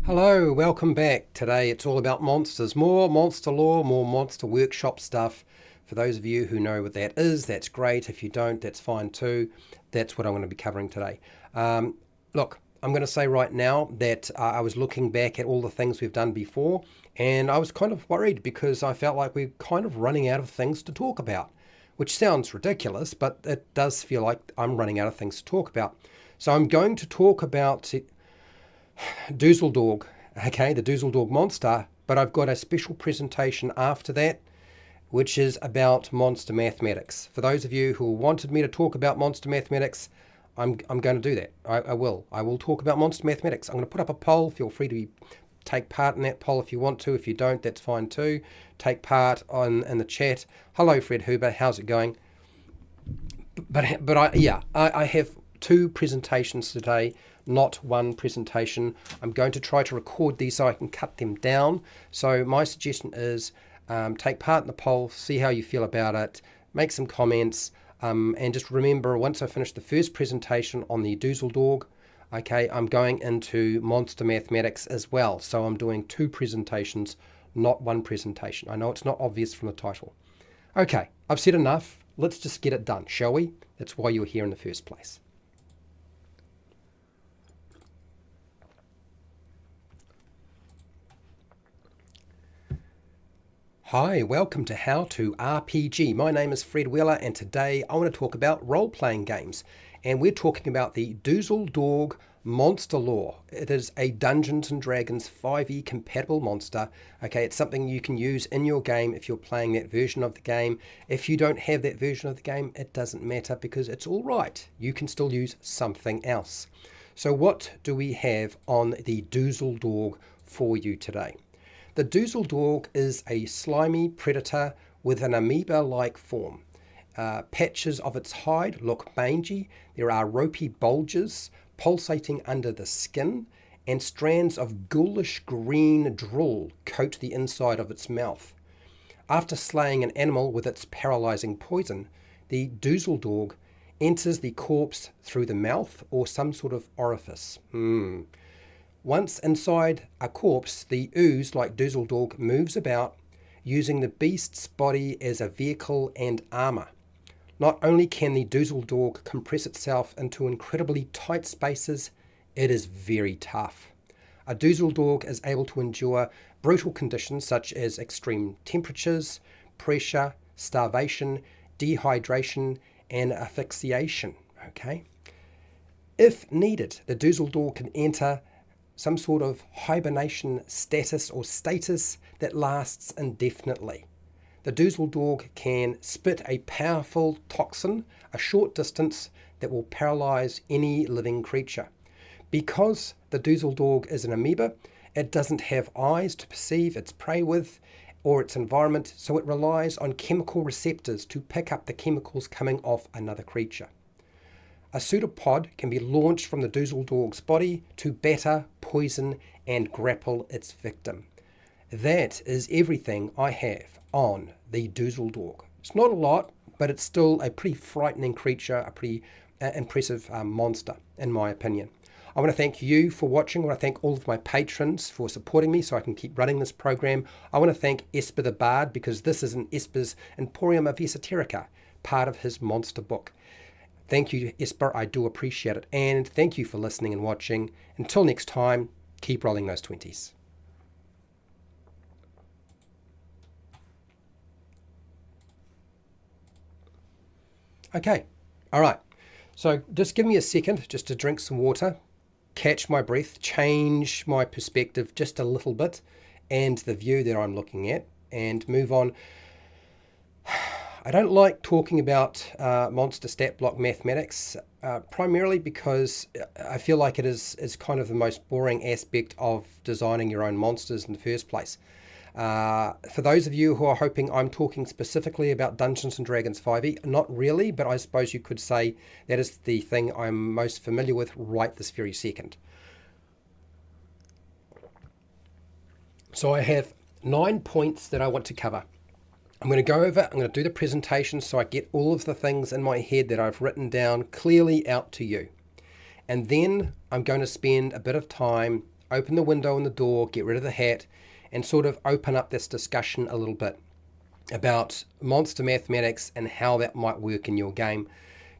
Hello, welcome back. Today it's all about monsters. More monster lore, more monster workshop stuff. For those of you who know what that is, that's great. If you don't, that's fine too. That's what I'm going to be covering today. Look, I'm going to say right now that I was looking back at all the things we've done before, and I was kind of worried because I felt like we're kind of running out of things to talk about, which sounds ridiculous, but it does feel like I'm running out of things to talk about. So I'm going to talk about duzldaug, okay, the duzldaug monster, but I've got a special presentation after that, which is about monster mathematics. For those of you who wanted me to talk about monster mathematics, I'm going to do that. I will talk about monster mathematics. I'm going to put up a poll. Feel free to take part in that poll if you want to. If you don't, that's fine too. Take part in the chat. Hello, Fred Huber. How's it going? But I have two presentations today, not one presentation. I'm going to try to record these so I can cut them down. So my suggestion is take part in the poll, see how you feel about it, make some comments, and just remember, once I finish the first presentation on the duzldaug, okay, I'm going into monster mathematics as well. So I'm doing two presentations, not one presentation. I know it's not obvious from the title. Okay, I've said enough. Let's just get it done, shall we? That's why you're here in the first place. Hi, welcome to How to RPG. My name is Fred Weller, and today I want to talk about role-playing games. And we're talking about the duzldaug monster lore. It is a Dungeons & Dragons 5e compatible monster. Okay, it's something you can use in your game if you're playing that version of the game. If you don't have that version of the game, it doesn't matter because it's all right. You can still use something else. So what do we have on the duzldaug for you today? The duzldaug is a slimy predator with an amoeba-like form. Patches of its hide look mangy. There are ropey bulges pulsating under the skin, and strands of ghoulish green drool coat the inside of its mouth. After slaying an animal with its paralyzing poison, the duzldaug enters the corpse through the mouth or some sort of orifice. Once inside a corpse, the ooze, like duzldaug, moves about, using the beast's body as a vehicle and armor. Not only can the duzldaug compress itself into incredibly tight spaces, it is very tough. A duzldaug is able to endure brutal conditions such as extreme temperatures, pressure, starvation, dehydration, and asphyxiation. Okay? If needed, the duzldaug can enter some sort of hibernation status that lasts indefinitely. The duzldaug can spit a powerful toxin a short distance that will paralyze any living creature. Because the duzldaug is an amoeba, it doesn't have eyes to perceive its prey with or its environment, so it relies on chemical receptors to pick up the chemicals coming off another creature. A pseudopod can be launched from the duzldaug's body to batter, poison, and grapple its victim. That is everything I have on the duzldaug. It's not a lot, but it's still a pretty frightening creature, a pretty impressive monster, in my opinion. I want to thank you for watching. I want to thank all of my patrons for supporting me so I can keep running this program. I want to thank Esper the Bard because this is an Esper's Emporium of Esoterica, part of his monster book. Thank you, Esper. I do appreciate it. And thank you for listening and watching. Until next time, keep rolling those 20s. Okay. All right. So just give me a second just to drink some water, catch my breath, change my perspective just a little bit and the view that I'm looking at, and move on. I don't like talking about monster stat block mathematics, primarily because I feel like it is kind of the most boring aspect of designing your own monsters in the first place. For those of you who are hoping I'm talking specifically about Dungeons & Dragons 5e, not really, but I suppose you could say that is the thing I'm most familiar with right this very second. So I have 9 points that I want to cover. I'm going to go over, I'm going to do the presentation so I get all of the things in my head that I've written down clearly out to you. And then I'm going to spend a bit of time open the window and the door, get rid of the hat, and sort of open up this discussion a little bit about monster mathematics and how that might work in your game,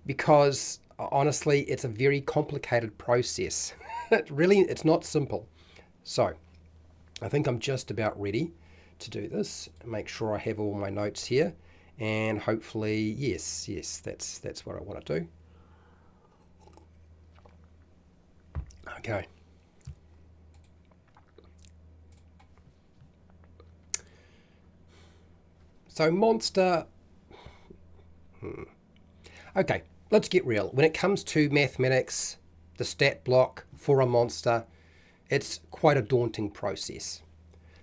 because honestly, it's a very complicated process. It's not simple. So I think I'm just about ready to do this. Make sure I have all my notes here, and hopefully, yes, that's what I want to do. Okay. So monster. Okay, let's get real. When it comes to mathematics, the stat block for a monster, it's quite a daunting process.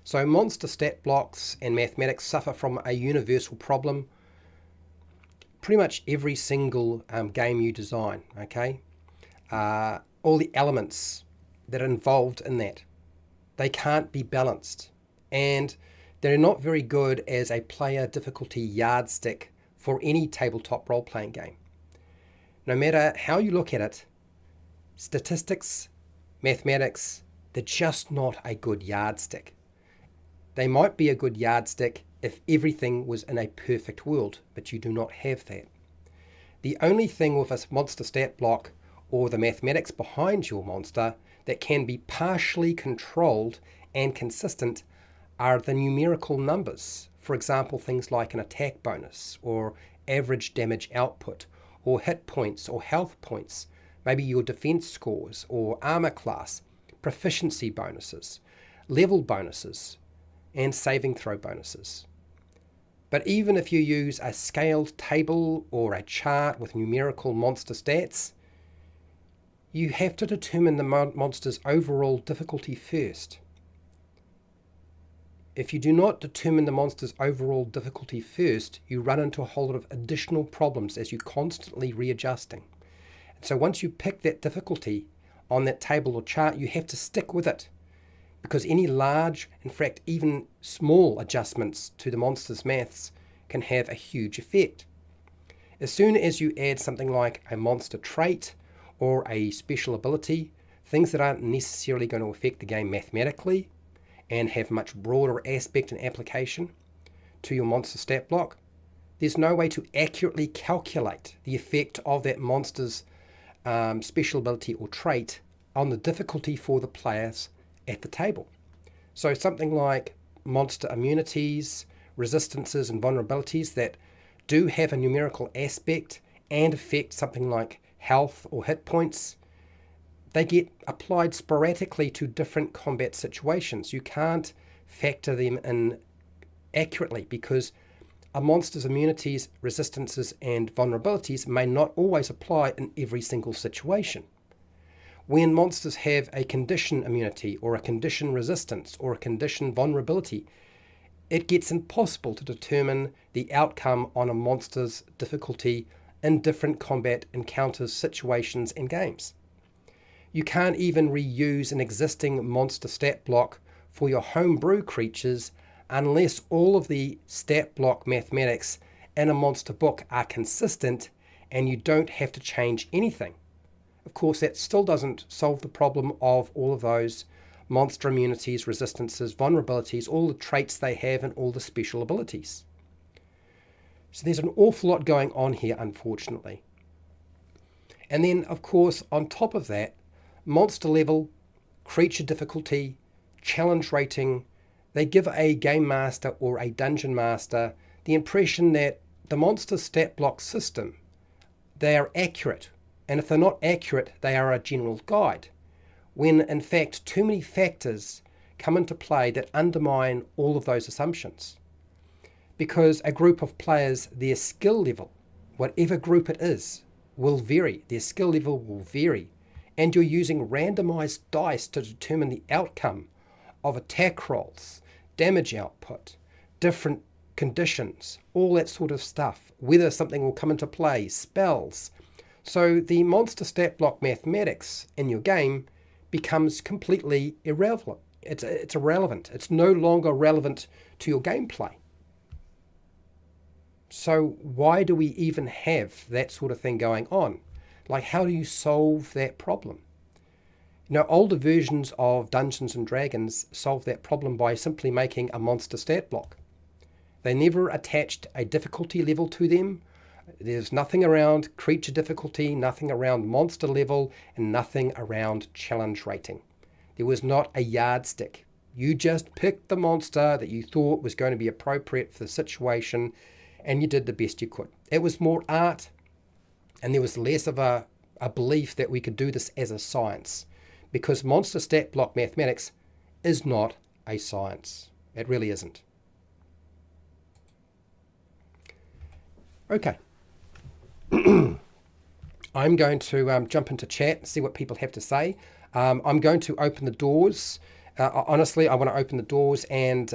So monster stat blocks and mathematics suffer from a universal problem. Pretty much every single game you design, okay? All the elements that are involved in that, they can't be balanced. And they're not very good as a player difficulty yardstick for any tabletop role-playing game. No matter how you look at it, statistics, mathematics, they're just not a good yardstick. They might be a good yardstick if everything was in a perfect world, but you do not have that. The only thing with a monster stat block or the mathematics behind your monster that can be partially controlled and consistent are the numerical numbers. For example, things like an attack bonus or average damage output or hit points or health points, maybe your defense scores or armor class, proficiency bonuses, level bonuses, and saving throw bonuses. But even if you use a scaled table or a chart with numerical monster stats, you have to determine the monster's overall difficulty first. If you do not determine the monster's overall difficulty first, you run into a whole lot of additional problems as you're constantly readjusting. And so once you pick that difficulty on that table or chart, you have to stick with it, because any large, in fact even small adjustments to the monster's maths can have a huge effect. As soon as you add something like a monster trait or a special ability, things that aren't necessarily going to affect the game mathematically and have much broader aspect and application to your monster stat block, there's no way to accurately calculate the effect of that monster's special ability or trait on the difficulty for the players at the table. So something like monster immunities, resistances, and vulnerabilities that do have a numerical aspect and affect something like health or hit points, they get applied sporadically to different combat situations. You can't factor them in accurately because a monster's immunities, resistances, and vulnerabilities may not always apply in every single situation. When monsters have a condition immunity or a condition resistance or a condition vulnerability, it gets impossible to determine the outcome on a monster's difficulty in different combat encounters, situations, and games. You can't even reuse an existing monster stat block for your homebrew creatures unless all of the stat block mathematics in a monster book are consistent and you don't have to change anything. Of course, that still doesn't solve the problem of all of those monster immunities, resistances, vulnerabilities, all the traits they have, and all the special abilities. So there's an awful lot going on here, unfortunately. And then, of course, on top of that, monster level, creature difficulty, challenge rating, they give a game master or a dungeon master the impression that the monster stat block system, they are accurate. And if they're not accurate, they are a general guide. When in fact, too many factors come into play that undermine all of those assumptions. Because a group of players, their skill level, whatever group it is, will vary. Their skill level will vary. And you're using randomized dice to determine the outcome of attack rolls, damage output, different conditions, all that sort of stuff, whether something will come into play, spells. So the monster stat block mathematics in your game becomes completely irrelevant. It's irrelevant. It's no longer relevant to your gameplay. So why do we even have that sort of thing going on? Like, how do you solve that problem? You know, older versions of Dungeons and Dragons solved that problem by simply making a monster stat block. They never attached a difficulty level to them. There's nothing around creature difficulty, nothing around monster level, and nothing around challenge rating. There was not a yardstick. You just picked the monster that you thought was going to be appropriate for the situation, and you did the best you could. It was more art, and there was less of a belief that we could do this as a science, because monster stat block mathematics is not a science. It really isn't. Okay. I'm going to jump into chat and see what people have to say. I'm going to open the doors. Honestly, I want to open the doors and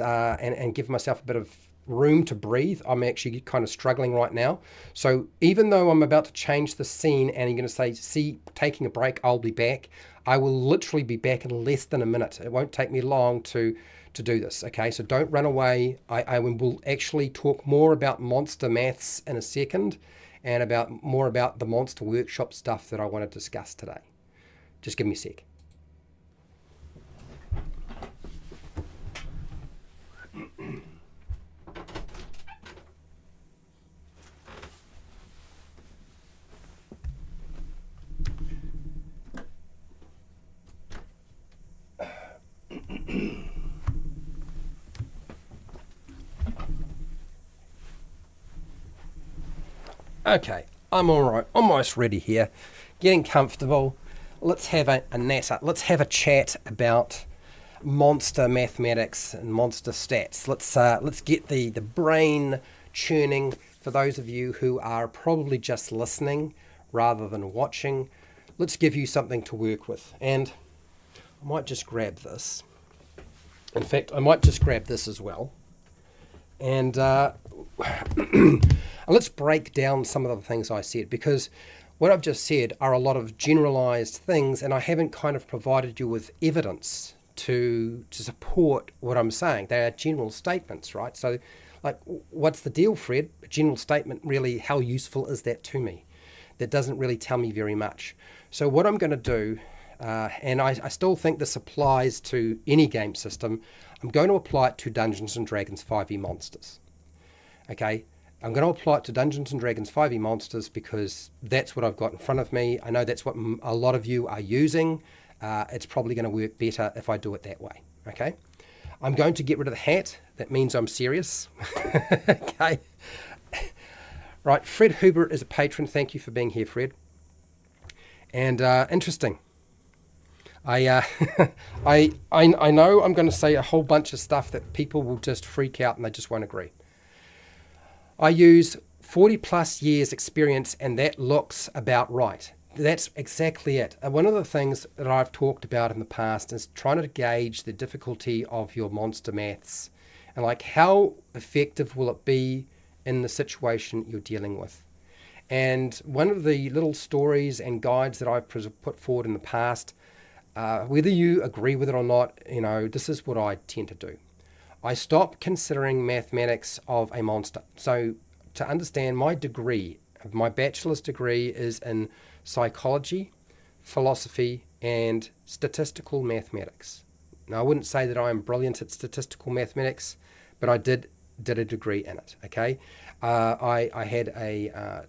give myself a bit of room to breathe. I'm actually kind of struggling right now. So even though I'm about to change the scene and you're going to say, see, taking a break, I'll be back. I will literally be back in less than a minute. It won't take me long to do this. Okay, so don't run away. I will actually talk more about monster maths in a second and more about the monster workshop stuff that I want to discuss today. Just give me a sec. Okay, I'm all right, almost ready here, getting comfortable. Let's have a natter. Let's have a chat about monster mathematics and monster stats. Let's get the brain churning for those of you who are probably just listening rather than watching. Let's give you something to work with, and I might just grab this. In fact, I might just grab this as well. And let's break down some of the things I said, because what I've just said are a lot of generalized things, and I haven't kind of provided you with evidence to support what I'm saying. They are general statements, right? So, like, what's the deal, Fred? A general statement, really, how useful is that to me? That doesn't really tell me very much. So what I'm going to do, and I still think this applies to any game system, I'm going to apply it to Dungeons & Dragons 5e monsters. Okay, I'm going to apply it to Dungeons & Dragons 5e monsters because that's what I've got in front of me. I know that's what a lot of you are using. It's probably going to work better if I do it that way. Okay, I'm going to get rid of the hat. That means I'm serious. Okay. Right, Fred Hubert is a patron. Thank you for being here, Fred. And interesting. I know I'm going to say a whole bunch of stuff that people will just freak out and they just won't agree. I use 40 plus years experience, and that looks about right. That's exactly it. One of the things that I've talked about in the past is trying to gauge the difficulty of your monster maths and like how effective will it be in the situation you're dealing with. And one of the little stories and guides that I've put forward in the past, whether you agree with it or not, you know, this is what I tend to do. I stop considering mathematics of a monster. So to understand my degree, my bachelor's degree is in psychology, philosophy, and statistical mathematics. Now, I wouldn't say that I am brilliant at statistical mathematics, but I did a degree in it. Okay, I had a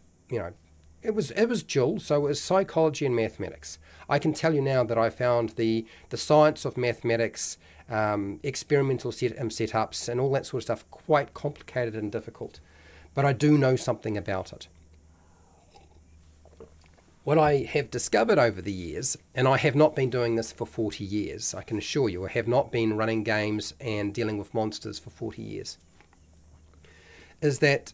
it was dual, so it was psychology and mathematics. I can tell you now that I found the science of mathematics, experimental setups, and all that sort of stuff quite complicated and difficult. But I do know something about it. What I have discovered over the years, and I have not been doing this for 40 years, I can assure you, I have not been running games and dealing with monsters for 40 years, is that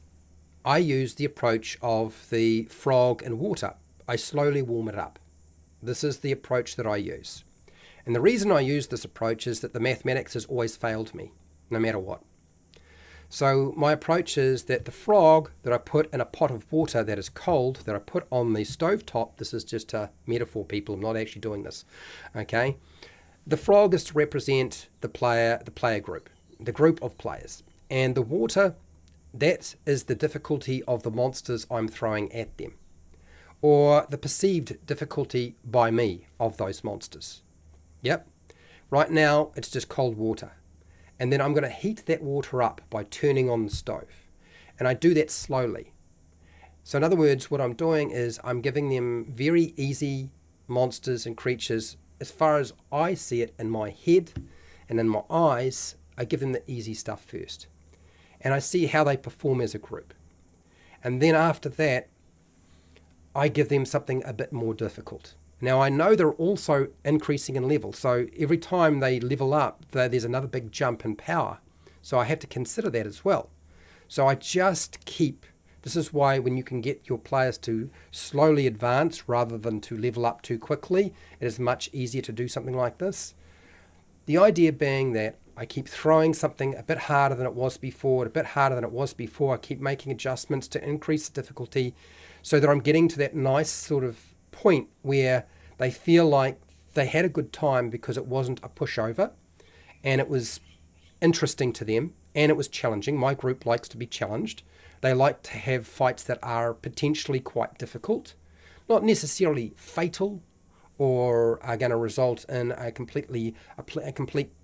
I use the approach of the frog in water. I slowly warm it up. This is the approach that I use. And the reason I use this approach is that the mathematics has always failed me, no matter what. So my approach is that the frog that I put in a pot of water that is cold, that I put on the stovetop, this is just a metaphor, people, I'm not actually doing this, okay? The frog is to represent the player group, the group of players. And the water, that is the difficulty of the monsters I'm throwing at them, or the perceived difficulty by me of those monsters. Yep. Right now, it's just cold water. And then I'm going to heat that water up by turning on the stove. And I do that slowly. So in other words, what I'm doing is I'm giving them very easy monsters and creatures. As far as I see it in my head and in my eyes, I give them the easy stuff first. And I see how they perform as a group. And then after that, I give them something a bit more difficult. Now, I know they're also increasing in level. So every time they level up, there's another big jump in power. So I have to consider that as well. So I just keep, this is why when you can get your players to slowly advance rather than to level up too quickly, it is much easier to do something like this. The idea being that I keep throwing something a bit harder than it was before, a bit harder than it was before. I keep making adjustments to increase the difficulty so that I'm getting to that nice sort of point where they feel like they had a good time because it wasn't a pushover and it was interesting to them and it was challenging. My group likes to be challenged. They like to have fights that are potentially quite difficult, not necessarily fatal or are going to result in a complete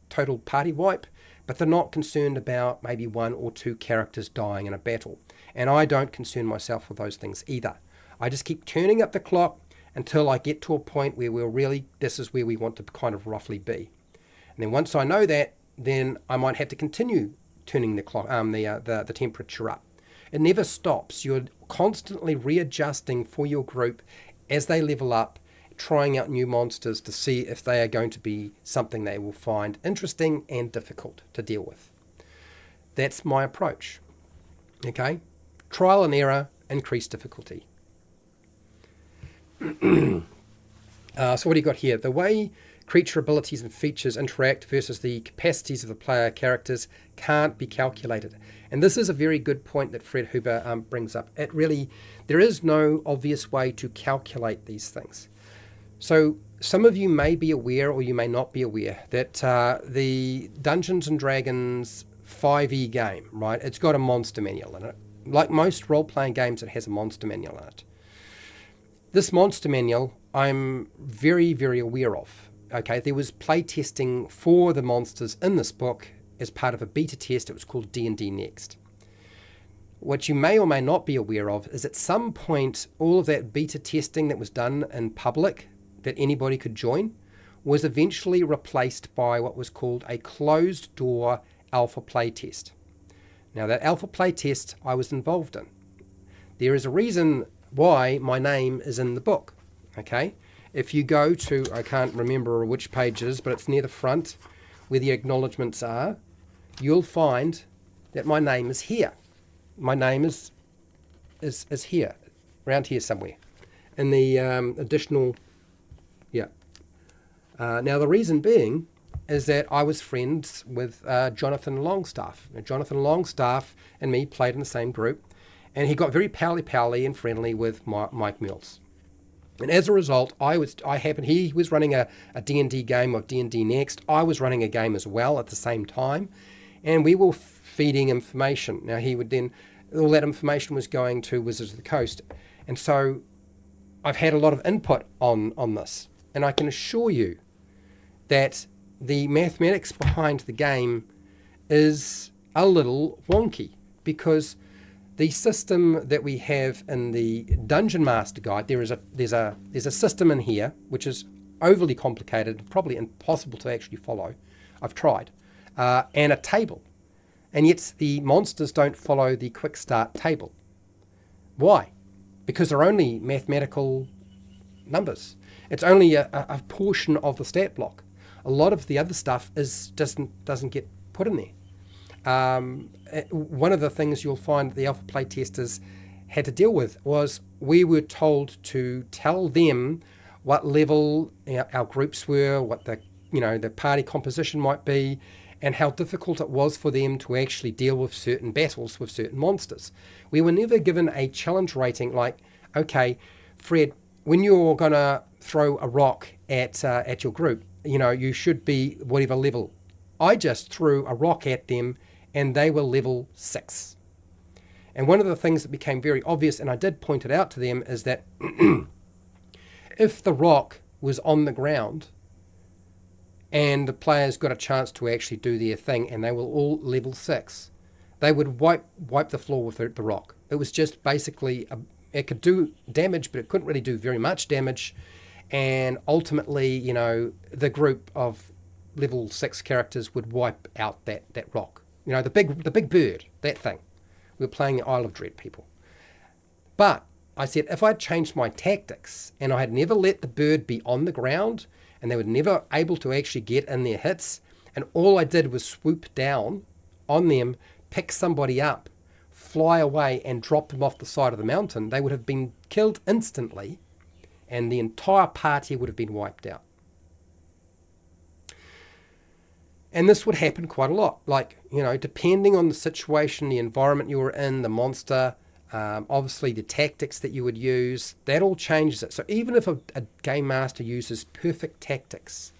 total party wipe, but they're not concerned about maybe one or two characters dying in a battle. And I don't concern myself with those things either. I just keep turning up the clock until I get to a point where this is where we want to kind of roughly be. And then once I know that, then I might have to continue turning the clock, the temperature up. It never stops. You're constantly readjusting for your group as they level up, trying out new monsters to see if they are going to be something they will find interesting and difficult to deal with. That's my approach. Okay? Trial and error, increased difficulty. So what do you got here? The way creature abilities and features interact versus the capacities of the player characters can't be calculated. And this is a very good point that Fred Huber brings up. There is no obvious way to calculate these things. So some of you may be aware or you may not be aware that the Dungeons & Dragons 5e game, right, it's got a monster manual in it. Like most role-playing games, it has a monster manual in it. This monster manual, I'm very, very aware of. Okay, there was play testing for the monsters in this book as part of a beta test. It was called D&D Next. What you may or may not be aware of is at some point, all of that beta testing that was done in public that anybody could join was eventually replaced by what was called a closed door alpha play test. Now that alpha play test I was involved in. There is a reason why my name is in the book. Okay, if you go to, I can't remember which page it is, but it's near the front where the acknowledgements are, you'll find that my name is here. My name is here, around here somewhere, in the additional, yeah. Now the reason being is that I was friends with Jonathan Longstaff. Now, Jonathan Longstaff and me played in the same group, and he got very pally and friendly with Mike Mills. And as a result, he was running a D&D game of D&D Next. I was running a game as well at the same time, and we were feeding information. Now he would then, all that information was going to Wizards of the Coast. And so I've had a lot of input on this. And I can assure you that the mathematics behind the game is a little wonky, because the system that we have in the Dungeon Master Guide, there's a system in here which is overly complicated, probably impossible to actually follow. I've tried, and a table, and yet the monsters don't follow the quick start table. Why? Because they're only mathematical numbers. It's only a portion of the stat block. A lot of the other stuff doesn't get put in there. One of the things you'll find the alpha play testers had to deal with was we were told to tell them what level our groups were, what the party composition might be, and how difficult it was for them to actually deal with certain battles with certain monsters. We were never given a challenge rating like, okay, Fred, when you're going to throw a rock at your group, you should be whatever level. I just threw a rock at them and they were level 6. And one of the things that became very obvious, and I did point it out to them, is that if the rock was on the ground and the players got a chance to actually do their thing, and they were all level 6. They would wipe the floor with the rock. It was just basically, it could do damage, but it couldn't really do very much damage. And ultimately, you know, the group of level 6 characters would wipe out that rock. You know, the big bird, that thing. We were playing the Isle of Dread, people. But I said, if I'd changed my tactics and I had never let the bird be on the ground and they were never able to actually get in their hits, and all I did was swoop down on them, pick somebody up, fly away and drop them off the side of the mountain, they would have been killed instantly and the entire party would have been wiped out. And this would happen quite a lot. Like, you know, depending on the situation, the environment you were in, the monster, obviously the tactics that you would use, that all changes it. So even if a game master uses perfect tactics,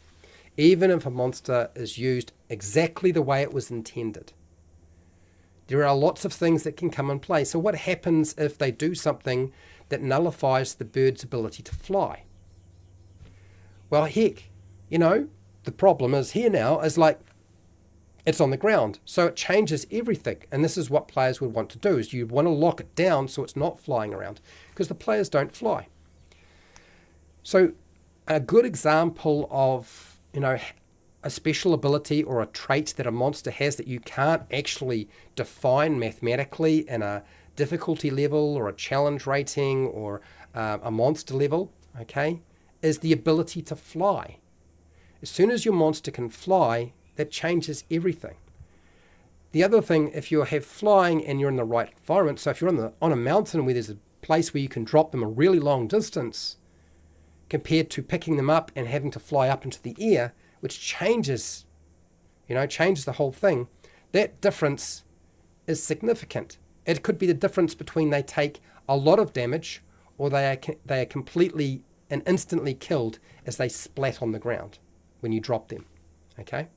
even if a monster is used exactly the way it was intended, there are lots of things that can come in play. So what happens if they do something that nullifies the bird's ability to fly? Well, heck, you know, the problem is here now is like, it's on the ground, so it changes everything. And this is what players would want to do, is you want to lock it down so it's not flying around, because the players don't fly. So a good example of, you know, a special ability or a trait that a monster has that you can't actually define mathematically in a difficulty level or a challenge rating or a monster level, okay, is the ability to fly. As soon as your monster can fly, that changes everything. The other thing, if you have flying and you're in the right environment, so if you're on a mountain where there's a place where you can drop them a really long distance, compared to picking them up and having to fly up into the air, which changes, you know, changes the whole thing, that difference is significant. It could be the difference between they take a lot of damage or they are completely and instantly killed as they splat on the ground when you drop them, okay?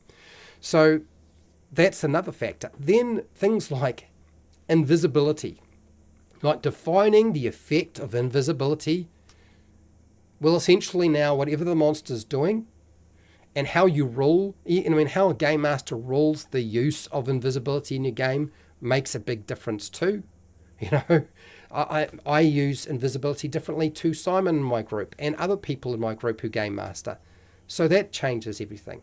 So that's another factor. Then things like invisibility, like defining the effect of invisibility, will essentially now, whatever the monster's doing and how you rule, I mean, how a game master rules the use of invisibility in your game makes a big difference too. You know, I use invisibility differently to Simon in my group and other people in my group who game master. So that changes everything.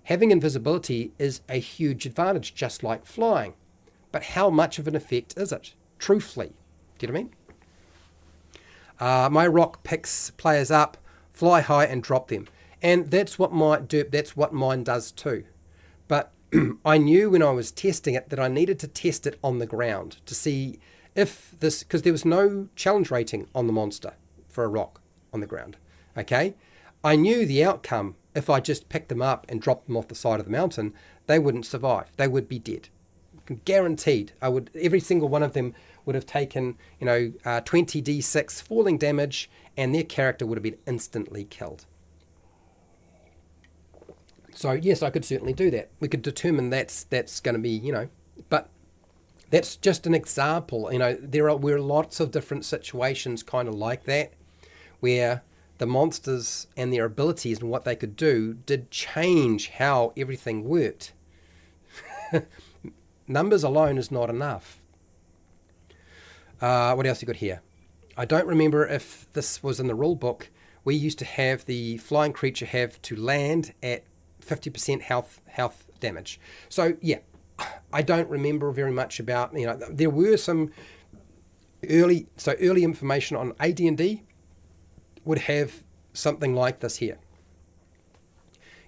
Having invisibility is a huge advantage, just like flying. But how much of an effect is it? Truthfully, do you know what I mean? My rock picks players up, fly high and drop them. And that's what mine does too. But I knew when I was testing it that I needed to test it on the ground to see if this, because there was no challenge rating on the monster for a rock on the ground, okay? I knew the outcome. If I just picked them up and dropped them off the side of the mountain, they wouldn't survive. They would be dead. Guaranteed. Every single one of them would have taken, 20d6 falling damage, and their character would have been instantly killed. So yes, I could certainly do that. We could determine that's going to be, but that's just an example. There are lots of different situations kind of like that, where the monsters and their abilities and what they could do did change how everything worked. Numbers alone is not enough. What else you got here? I don't remember if this was in the rule book. We used to have the flying creature have to land at 50% health damage. So yeah, I don't remember very much about, there were some early information on AD&D would have something like this here.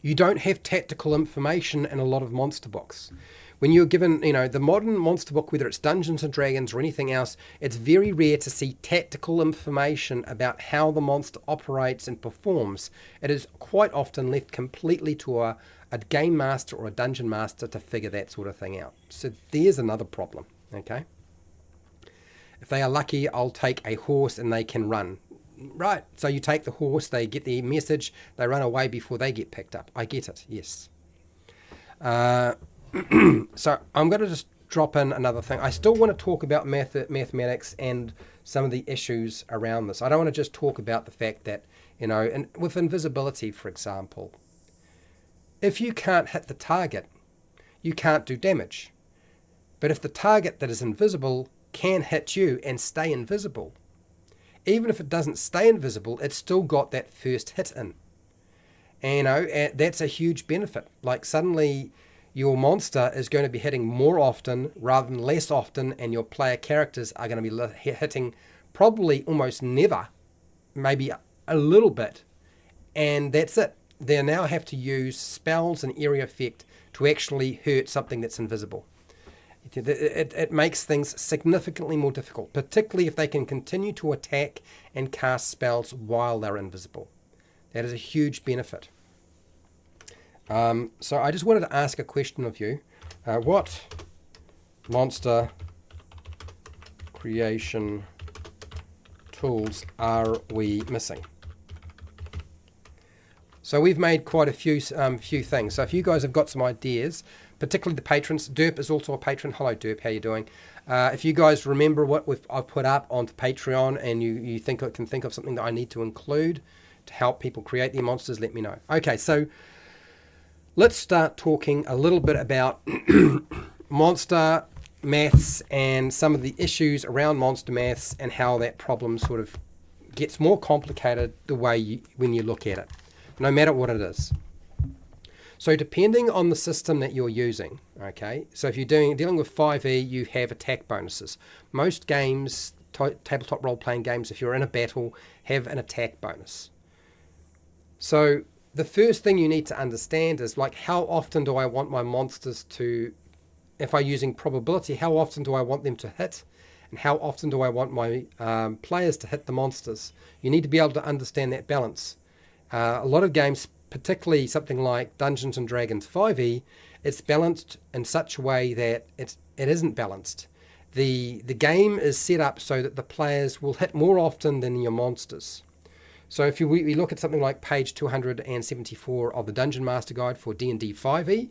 You don't have tactical information in a lot of monster books. When you're given, the modern monster book, whether it's Dungeons and Dragons or anything else, it's very rare to see tactical information about how the monster operates and performs. It is quite often left completely to a game master or a dungeon master to figure that sort of thing out. So there's another problem, okay? If they are lucky, I'll take a horse and they can run. Right, so you take the horse, they get the message, they run away before they get picked up. I get it, yes. So I'm going to just drop in another thing. I still want to talk about mathematics and some of the issues around this. I don't want to just talk about the fact that, and with invisibility, for example, if you can't hit the target, you can't do damage. But if the target that is invisible can hit you and stay invisible, even if it doesn't stay invisible, it's still got that first hit in. And, and that's a huge benefit. Like suddenly your monster is going to be hitting more often rather than less often, and your player characters are going to be hitting probably almost never, maybe a little bit, and that's it. They now have to use spells and area effect to actually hurt something that's invisible. It makes things significantly more difficult, particularly if they can continue to attack and cast spells while they're invisible. That is a huge benefit. So I just wanted to ask a question of you. What monster creation tools are we missing? So we've made quite a few things. So if you guys have got some ideas, particularly the patrons, Derp is also a patron. Hello Derp, how you doing? If you guys remember what I've put up onto Patreon and you can think of something that I need to include to help people create their monsters, let me know. Okay, so let's start talking a little bit about monster maths and some of the issues around monster maths and how that problem sort of gets more complicated when you look at it, no matter what it is. So depending on the system that you're using, okay, so if you're dealing with 5e, you have attack bonuses. Most games, tabletop role-playing games, if you're in a battle, have an attack bonus. So the first thing you need to understand is, like, how often do I want my monsters to, if I'm using probability, how often do I want them to hit? And how often do I want my players to hit the monsters? You need to be able to understand that balance. A lot of games, particularly something like Dungeons and Dragons 5e, it's balanced in such a way that it isn't balanced. The game is set up so that the players will hit more often than your monsters. So if we look at something like page 274 of the Dungeon Master Guide for D&D 5e,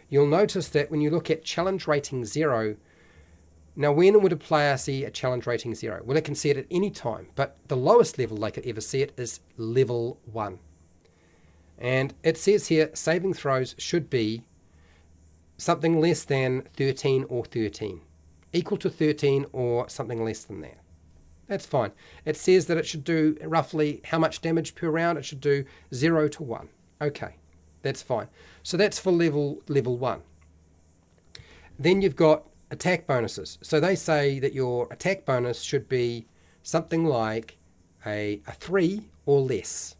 you'll notice that when you look at challenge rating 0, now when would a player see a challenge rating 0? Well, it can see it at any time, but the lowest level they could ever see it is level 1. And it says here saving throws should be something less than 13 or 13, equal to 13 or something less than that. That's fine. It says that it should do roughly how much damage per round? It should do 0 to 1. Okay, that's fine. So that's for level 1. Then you've got attack bonuses. So they say that your attack bonus should be something like a 3 or less.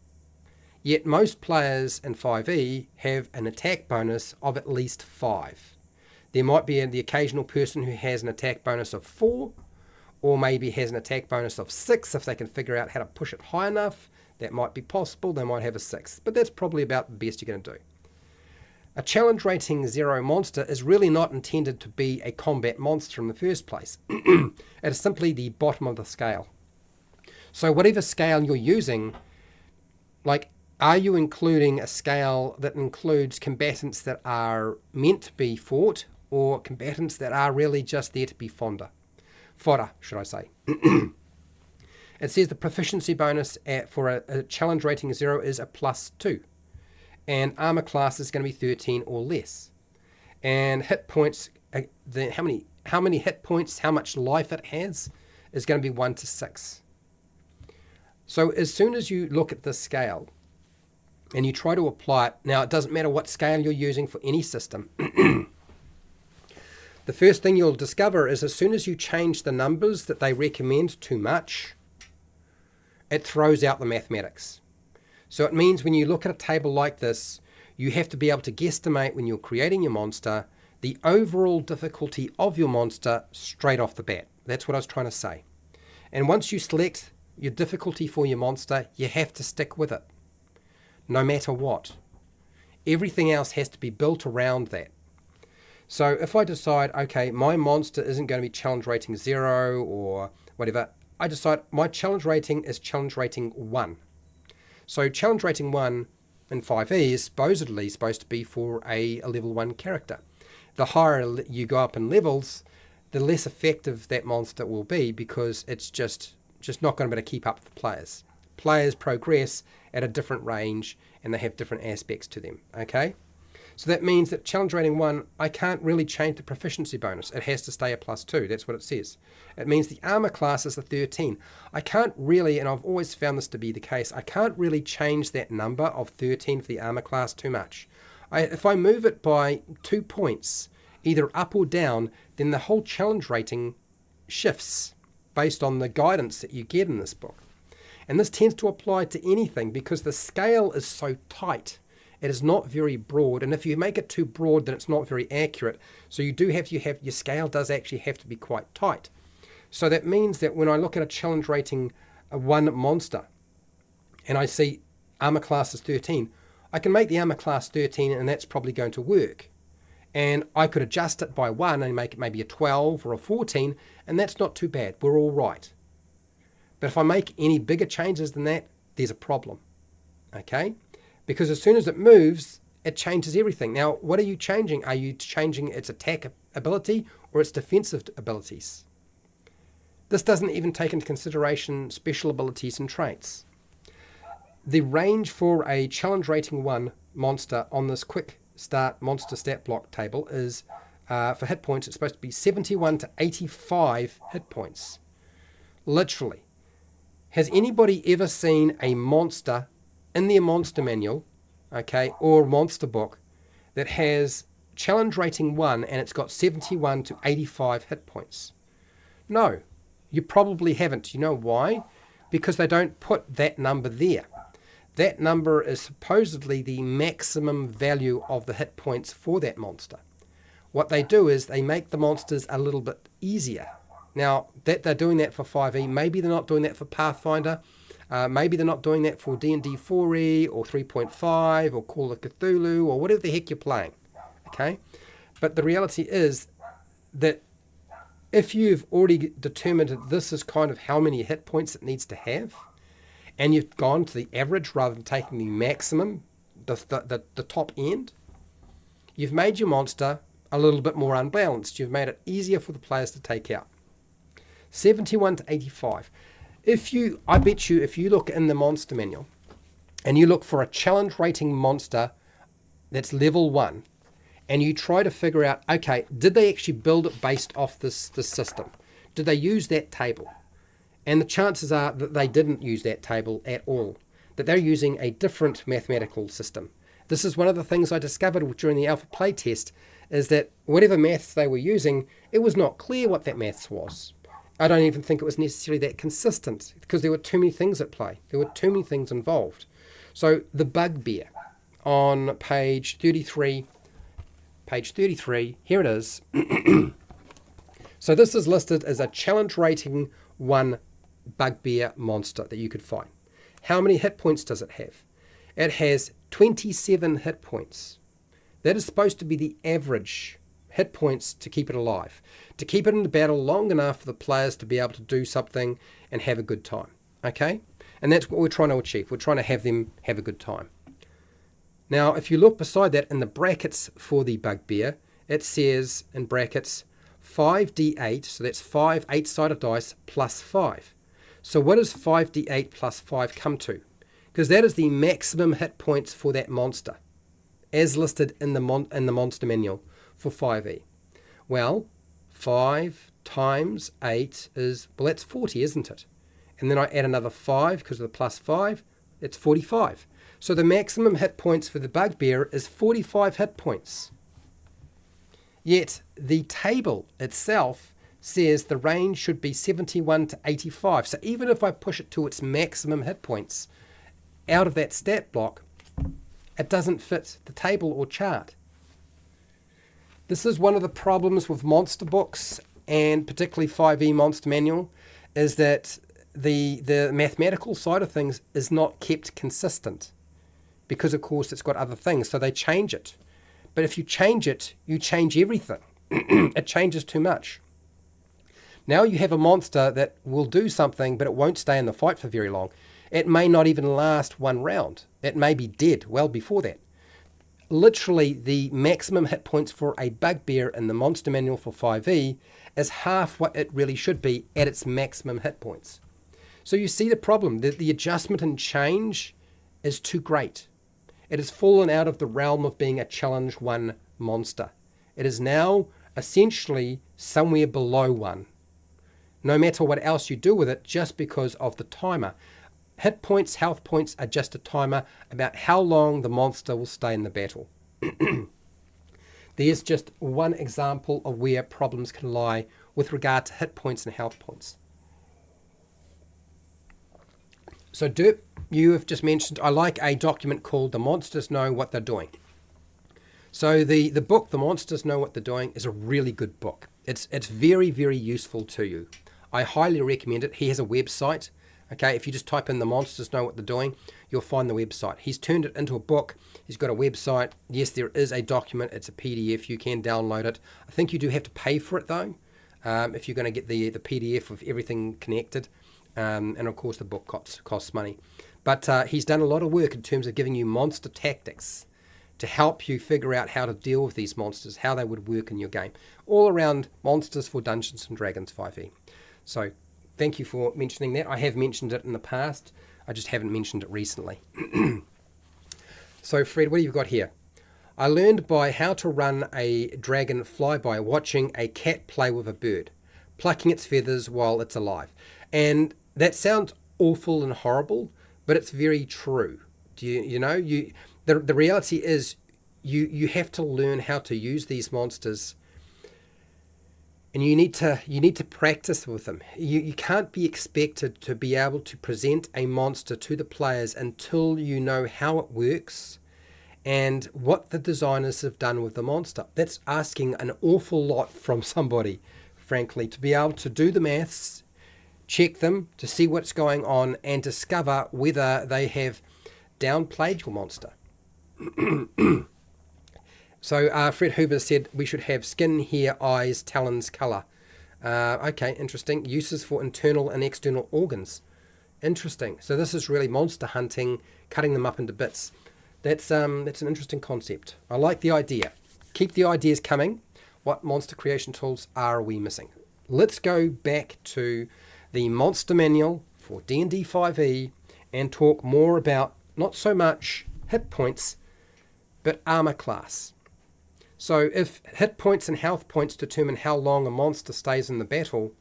Yet most players in 5e have an attack bonus of at least 5. There might be the occasional person who has an attack bonus of 4, or maybe has an attack bonus of 6 if they can figure out how to push it high enough. That might be possible. They might have a 6, but that's probably about the best you're going to do. A challenge rating 0 monster is really not intended to be a combat monster in the first place. It is simply the bottom of the scale. So whatever scale you're using, like, are you including a scale that includes combatants that are meant to be fought, or combatants that are really just there to be fodder, should I say. It says the proficiency bonus for a challenge rating 0 is a +2. And armor class is going to be 13 or less. And hit points, how many hit points, how much life it has, is going to be 1 to 6. So as soon as you look at this scale and you try to apply it, now it doesn't matter what scale you're using for any system. The first thing you'll discover is as soon as you change the numbers that they recommend too much, it throws out the mathematics. So it means when you look at a table like this, you have to be able to guesstimate when you're creating your monster, the overall difficulty of your monster straight off the bat. That's what I was trying to say. And once you select your difficulty for your monster, you have to stick with it, no matter what. Everything else has to be built around that. So if I decide, okay, my monster isn't going to be challenge rating 0 or whatever, I decide my challenge rating is challenge rating 1. So challenge rating 1 in 5e is supposedly supposed to be for a level 1 character. The higher you go up in levels, the less effective that monster will be, because it's just not going to be able to keep up with the players. Players progress at a different range and they have different aspects to them, okay? So that means that challenge rating 1, I can't really change the proficiency bonus. It has to stay a +2. That's what it says. It means the armor class is a 13. I can't really, and I've always found this to be the case, I can't really change that number of 13 for the armor class too much. If I move it by 2 points, either up or down, then the whole challenge rating shifts based on the guidance that you get in this book. And this tends to apply to anything because the scale is so tight. It is not very broad, and if you make it too broad, then it's not very accurate. So you have your scale does actually have to be quite tight. So that means that when I look at a challenge rating 1 monster, and I see armor class is 13, I can make the armor class 13, and that's probably going to work. And I could adjust it by 1 and make it maybe a 12 or a 14, and that's not too bad. We're all right. But if I make any bigger changes than that, there's a problem. Okay? Because as soon as it moves, it changes everything. Now, what are you changing? Are you changing its attack ability or its defensive abilities? This doesn't even take into consideration special abilities and traits. The range for a challenge rating 1 monster on this quick start monster stat block table is, for hit points, it's supposed to be 71 to 85 hit points. Literally. Has anybody ever seen a monster in their monster manual, okay, or monster book that has challenge rating 1 and it's got 71 to 85 hit points? No, you probably haven't. You know why? Because they don't put that number there. That number is supposedly the maximum value of the hit points for that monster. What they do is they make the monsters a little bit easier. Now, that they're doing that for 5e, maybe they're not doing that for Pathfinder, maybe they're not doing that for D&D 4e or 3.5 or Call of Cthulhu or whatever the heck you're playing, okay? But the reality is that if you've already determined that this is kind of how many hit points it needs to have, and you've gone to the average rather than taking the maximum, the top end, you've made your monster a little bit more unbalanced. You've made it easier for the players to take out. 71 to 85. I bet you, if you look in the monster manual and you look for a challenge rating monster that's level 1, and you try to figure out, okay, did they actually build it based off this system? Did they use that table? And the chances are that they didn't use that table at all, that they're using a different mathematical system. This is one of the things I discovered during the alpha playtest, is that whatever maths they were using, it was not clear what that maths was. I don't even think it was necessarily that consistent because there were too many things at play. There were too many things involved. So the bugbear on page 33, here it is. So this is listed as a challenge rating 1 bugbear monster that you could find. How many hit points does it have? It has 27 hit points. That is supposed to be the average hit points to keep it alive, to keep it in the battle long enough for the players to be able to do something and have a good time. Okay? And that's what we're trying to achieve. We're trying to have them have a good time. Now, if you look beside that in the brackets for the bugbear, it says in brackets 5d8, so that's 5 8-sided dice plus 5. So what does 5d8 plus 5 come to? Because that is the maximum hit points for that monster, as listed in the monster manual for 5e. Well, 5 times 8 is, well, that's 40, isn't it? And then I add another 5 because of the plus 5, it's 45. So the maximum hit points for the bugbear is 45 hit points. Yet the table itself says the range should be 71 to 85. So even if I push it to its maximum hit points out of that stat block, it doesn't fit the table or chart. This is one of the problems with monster books, and particularly 5e Monster Manual, is that the mathematical side of things is not kept consistent because, of course, it's got other things, so they change it. But if you change it, you change everything. It changes too much. Now you have a monster that will do something, but it won't stay in the fight for very long. It may not even last one round. It may be dead well before that. Literally, the maximum hit points for a bugbear in the monster manual for 5e is half what it really should be at its maximum hit points. So you see the problem. The adjustment and change is too great. It has fallen out of the realm of being a challenge 1 monster. It is now essentially somewhere below 1. No matter what else you do with it, just because of the timer. Hit points, health points are just a timer about how long the monster will stay in the battle. There's just one example of where problems can lie with regard to hit points and health points. So Derp, you have just mentioned, I like a document called The Monsters Know What They're Doing. So the book, The Monsters Know What They're Doing, is a really good book. It's very, very useful to you. I highly recommend it. He has a website. Okay, if you just type in The Monsters Know What They're Doing, you'll find the website. He's turned it into a book. He's got a website. Yes, there is a document. It's a PDF. You can download it. I think you do have to pay for it, though, if you're going to get the PDF of everything connected. And, of course, the book costs money. But he's done a lot of work in terms of giving you monster tactics to help you figure out how to deal with these monsters, how they would work in your game. All around monsters for Dungeons & Dragons 5e. So thank you for mentioning that. I have mentioned it in the past. I just haven't mentioned it recently. So, Fred, what have you got here? I learned by how to run a dragon flyby watching a cat play with a bird, plucking its feathers while it's alive. And that sounds awful and horrible, but it's very true. The reality is you have to learn how to use these monsters, and you need to practice with them. You can't be expected to be able to present a monster to the players until you know how it works and what the designers have done with the monster. That's asking an awful lot from somebody, frankly, to be able to do the maths, check them to see what's going on, and discover whether they have downplayed your monster. So Fred Huber said we should have skin, hair, eyes, talons, colour. Okay, interesting. Uses for internal and external organs. Interesting. So this is really monster hunting, cutting them up into bits. That's an interesting concept. I like the idea. Keep the ideas coming. What monster creation tools are we missing? Let's go back to the monster manual for D&D 5e and talk more about not so much hit points, but armor class. So if hit points and health points determine how long a monster stays in the battle,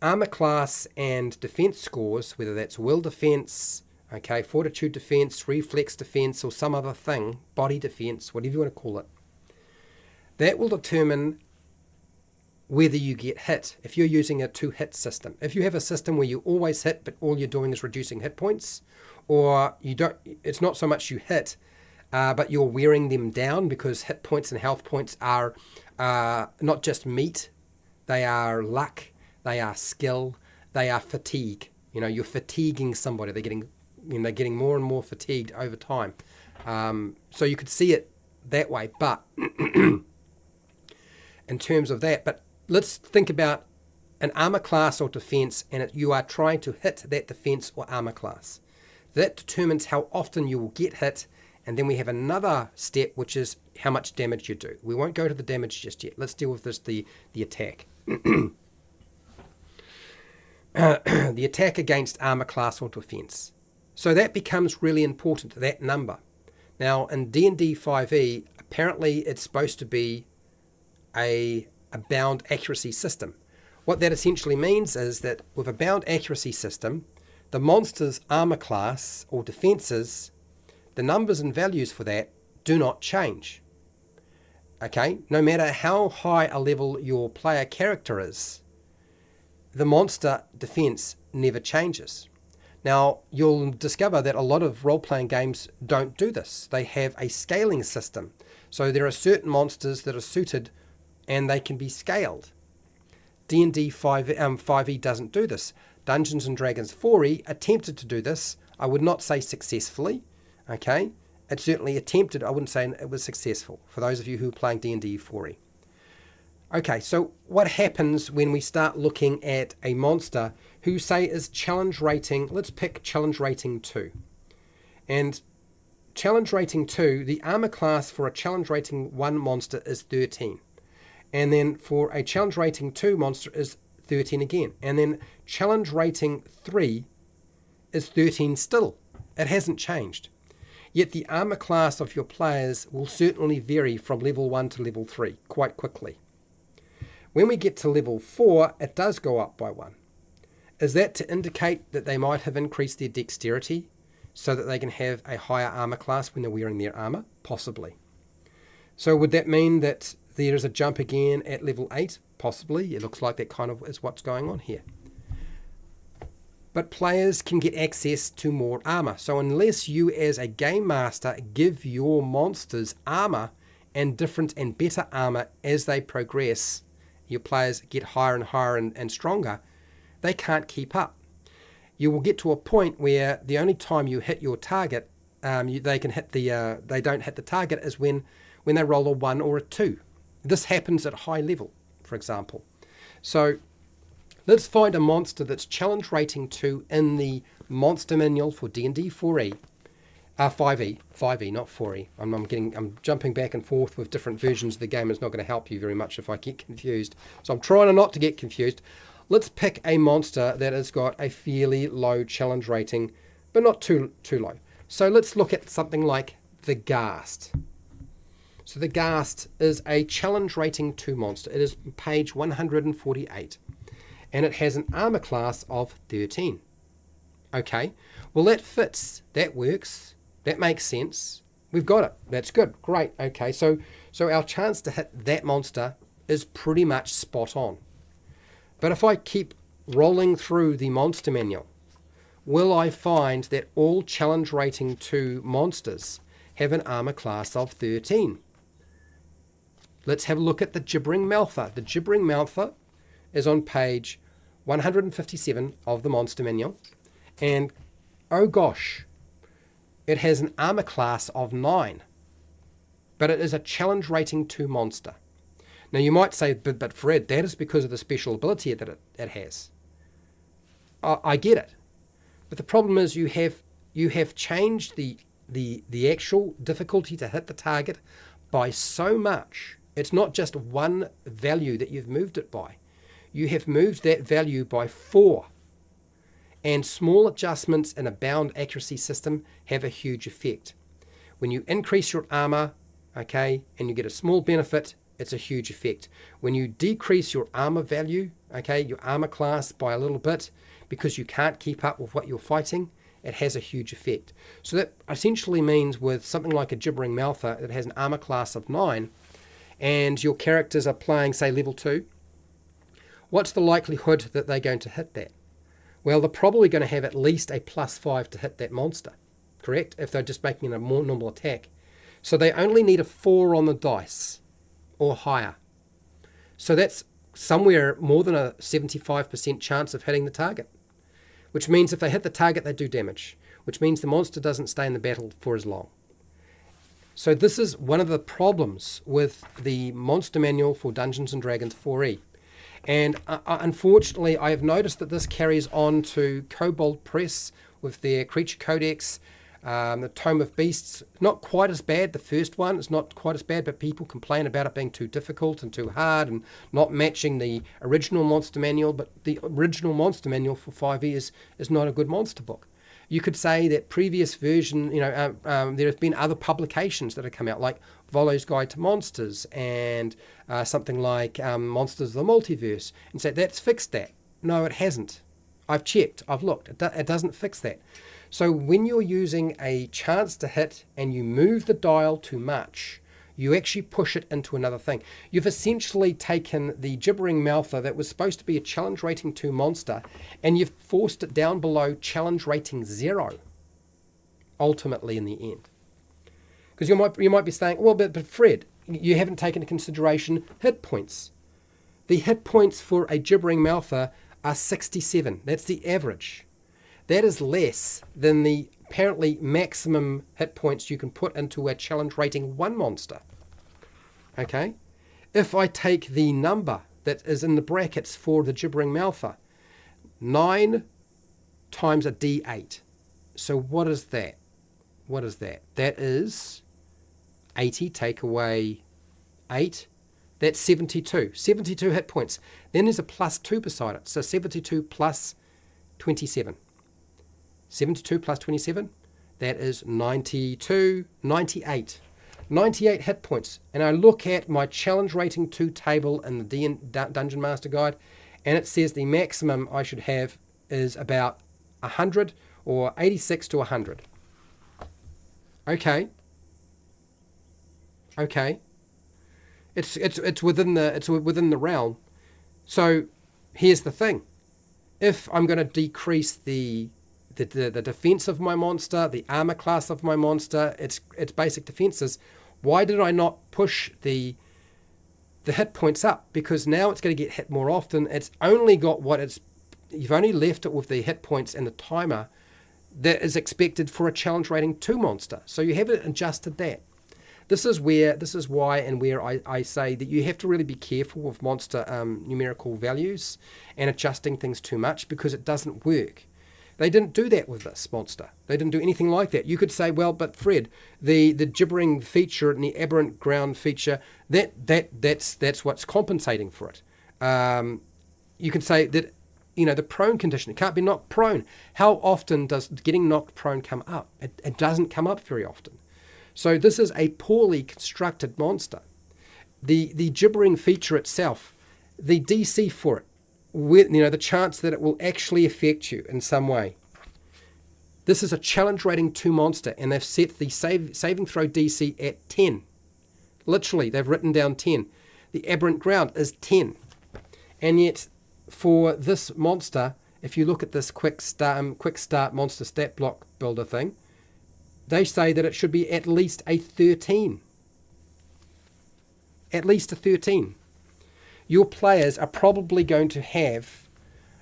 armor class and defense scores, whether that's will defense, okay, fortitude defense, reflex defense, or some other thing, body defense, whatever you want to call it, that will determine whether you get hit if you're using a 2-hit system. If you have a system where you always hit but all you're doing is reducing hit points, or you don't, it's not so much you hit, but you're wearing them down, because hit points and health points are not just meat, they are luck, they are skill, they are fatigue. You're fatiguing somebody. They're getting more and more fatigued over time. So you could see it that way, but in terms of that, but let's think about an armor class or defense, and you are trying to hit that defense or armor class. That determines how often you will get hit, and then we have another step, which is how much damage you do. We won't go to the damage just yet. Let's deal with the attack. The attack against armor class or defense. So that becomes really important, that number. Now, in D&D 5e, apparently it's supposed to be a bound accuracy system. What that essentially means is that with a bound accuracy system, the monster's armor class or defenses, the numbers and values for that do not change. Okay, no matter how high a level your player character is, the monster defense never changes. Now, you'll discover that a lot of role-playing games don't do this. They have a scaling system. So there are certain monsters that are suited and they can be scaled. D&D 5e doesn't do this. Dungeons & Dragons 4e attempted to do this. I would not say successfully. Okay, it certainly attempted. I wouldn't say it was successful for those of you who are playing D&D 4e. Okay, so what happens when we start looking at a monster who, say, is challenge rating, let's pick challenge rating 2. And challenge rating 2, the armor class for a challenge rating 1 monster is 13. And then for a challenge rating 2 monster is 13 again. And then challenge rating 3 is 13 still. It hasn't changed. Yet the armor class of your players will certainly vary from level 1 to level 3 quite quickly. When we get to level 4, it does go up by 1. Is that to indicate that they might have increased their dexterity so that they can have a higher armor class when they're wearing their armor? Possibly. So would that mean that there is a jump again at level 8? Possibly. It looks like that kind of is what's going on here. But players can get access to more armor. So unless you as a game master give your monsters armor and different and better armor as they progress, your players get higher and higher and stronger, they can't keep up. You will get to a point where the only time you hit your target, they don't hit the target is when they roll a 1 or a 2. This happens at high level, for example. So let's find a monster that's challenge rating 2 in the monster manual for D&D 4e. 5e, not 4e. I'm jumping back and forth with different versions of the game. It's not going to help you very much if I get confused. So I'm trying not to get confused. Let's pick a monster that has got a fairly low challenge rating, but not too low. So let's look at something like the Ghast. So the Ghast is a challenge rating 2 monster. It is page 148. And it has an armor class of 13. Okay, well that fits. That works. That makes sense. We've got it. That's good. Great. Okay, so our chance to hit that monster is pretty much spot on. But if I keep rolling through the monster manual, will I find that all challenge rating 2 monsters have an armor class of 13? Let's have a look at the Gibbering Mouther. The Gibbering Mouther is on page 157 of the monster manual. And oh gosh, it has an armor class of 9. But it is a challenge rating 2 monster. Now you might say, but Fred, that is because of the special ability that it has. I get it. But the problem is you have changed the actual difficulty to hit the target by so much. It's not just one value that you've moved it by. You have moved that value by 4. And small adjustments in a bound accuracy system have a huge effect. When you increase your armor, okay, and you get a small benefit, it's a huge effect. When you decrease your armor value, okay, your armor class by a little bit, because you can't keep up with what you're fighting, it has a huge effect. So that essentially means with something like a Gibbering Mouther that has an armor class of 9, and your characters are playing, say, level 2, what's the likelihood that they're going to hit that? Well, they're probably going to have at least a +5 to hit that monster, correct? If they're just making a more normal attack. So they only need a 4 on the dice or higher. So that's somewhere more than a 75% chance of hitting the target, which means if they hit the target, they do damage, which means the monster doesn't stay in the battle for as long. So this is one of the problems with the monster manual for Dungeons & Dragons 4e. And unfortunately, I have noticed that this carries on to Kobold Press with their Creature Codex, the Tome of Beasts. Not quite as bad, the first one. It's not quite as bad, but people complain about it being too difficult and too hard and not matching the original monster manual. But the original monster manual for 5e is not a good monster book. You could say that previous version, there have been other publications that have come out, like Volo's Guide to Monsters and something like Monsters of the Multiverse, and say that's fixed that. No, it hasn't. I've checked, I've looked. It doesn't fix that. So when you're using a chance to hit and you move the dial too much, you actually push it into another thing. You've essentially taken the Gibbering Mouther that was supposed to be a challenge rating 2 monster, and you've forced it down below challenge rating 0, ultimately in the end. Because you might be saying, well, but Fred, you haven't taken into consideration hit points. The hit points for a Gibbering Mouther are 67. That's the average. That is less than the apparently maximum hit points you can put into a challenge rating 1 monster. Okay? If I take the number that is in the brackets for the Gibbering Mouther, 9 times a d8. So what is that? What is that? That is 80, take away 8. That's 72. 72 hit points. Then there's a +2 beside it. So 72 plus 27. 72 plus 27, That is 92, 98. 98 hit points. And I look at my challenge rating 2 table in the Dungeon Master Guide, and it says the maximum I should have is about 100 or 86 to 100. Okay. It's within the realm. So here's the thing. If I'm going to decrease the defense of my monster, the armor class of my monster, its basic defenses, why did I not push the hit points up? Because now it's going to get hit more often. It's only got you've only left it with the hit points and the timer that is expected for a challenge rating 2 monster. So you haven't adjusted that. This is why and where I say that you have to really be careful with monster numerical values and adjusting things too much, because it doesn't work. They didn't do that with this monster. They didn't do anything like that. You could say, well, but Fred, the gibbering feature and the aberrant ground feature, that's what's compensating for it. You could say that, the prone condition, it can't be knocked prone. How often does getting knocked prone come up? It doesn't come up very often. So this is a poorly constructed monster. The gibbering feature itself, the DC for it, the chance that it will actually affect you in some way. This is a challenge rating 2 monster, and they've set the saving throw DC at 10. Literally, they've written down 10. The aberrant ground is 10. And yet, for this monster, if you look at this quick start monster stat block builder thing, they say that it should be at least a 13. At least a 13. Your players are probably going to have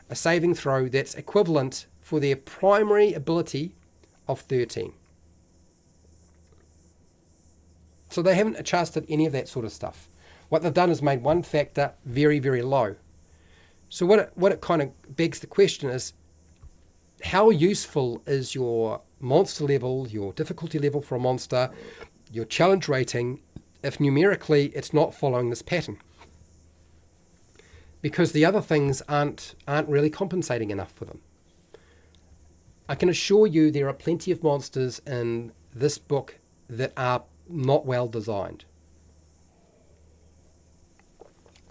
a saving throw that's equivalent for their primary ability of 13. So they haven't adjusted any of that sort of stuff. What they've done is made one factor very, very low. So what it kind of begs the question is, how useful is your monster level, your difficulty level for a monster, your challenge rating, if numerically it's not following this pattern? Because the other things aren't really compensating enough for them. I can assure you there are plenty of monsters in this book that are not well designed.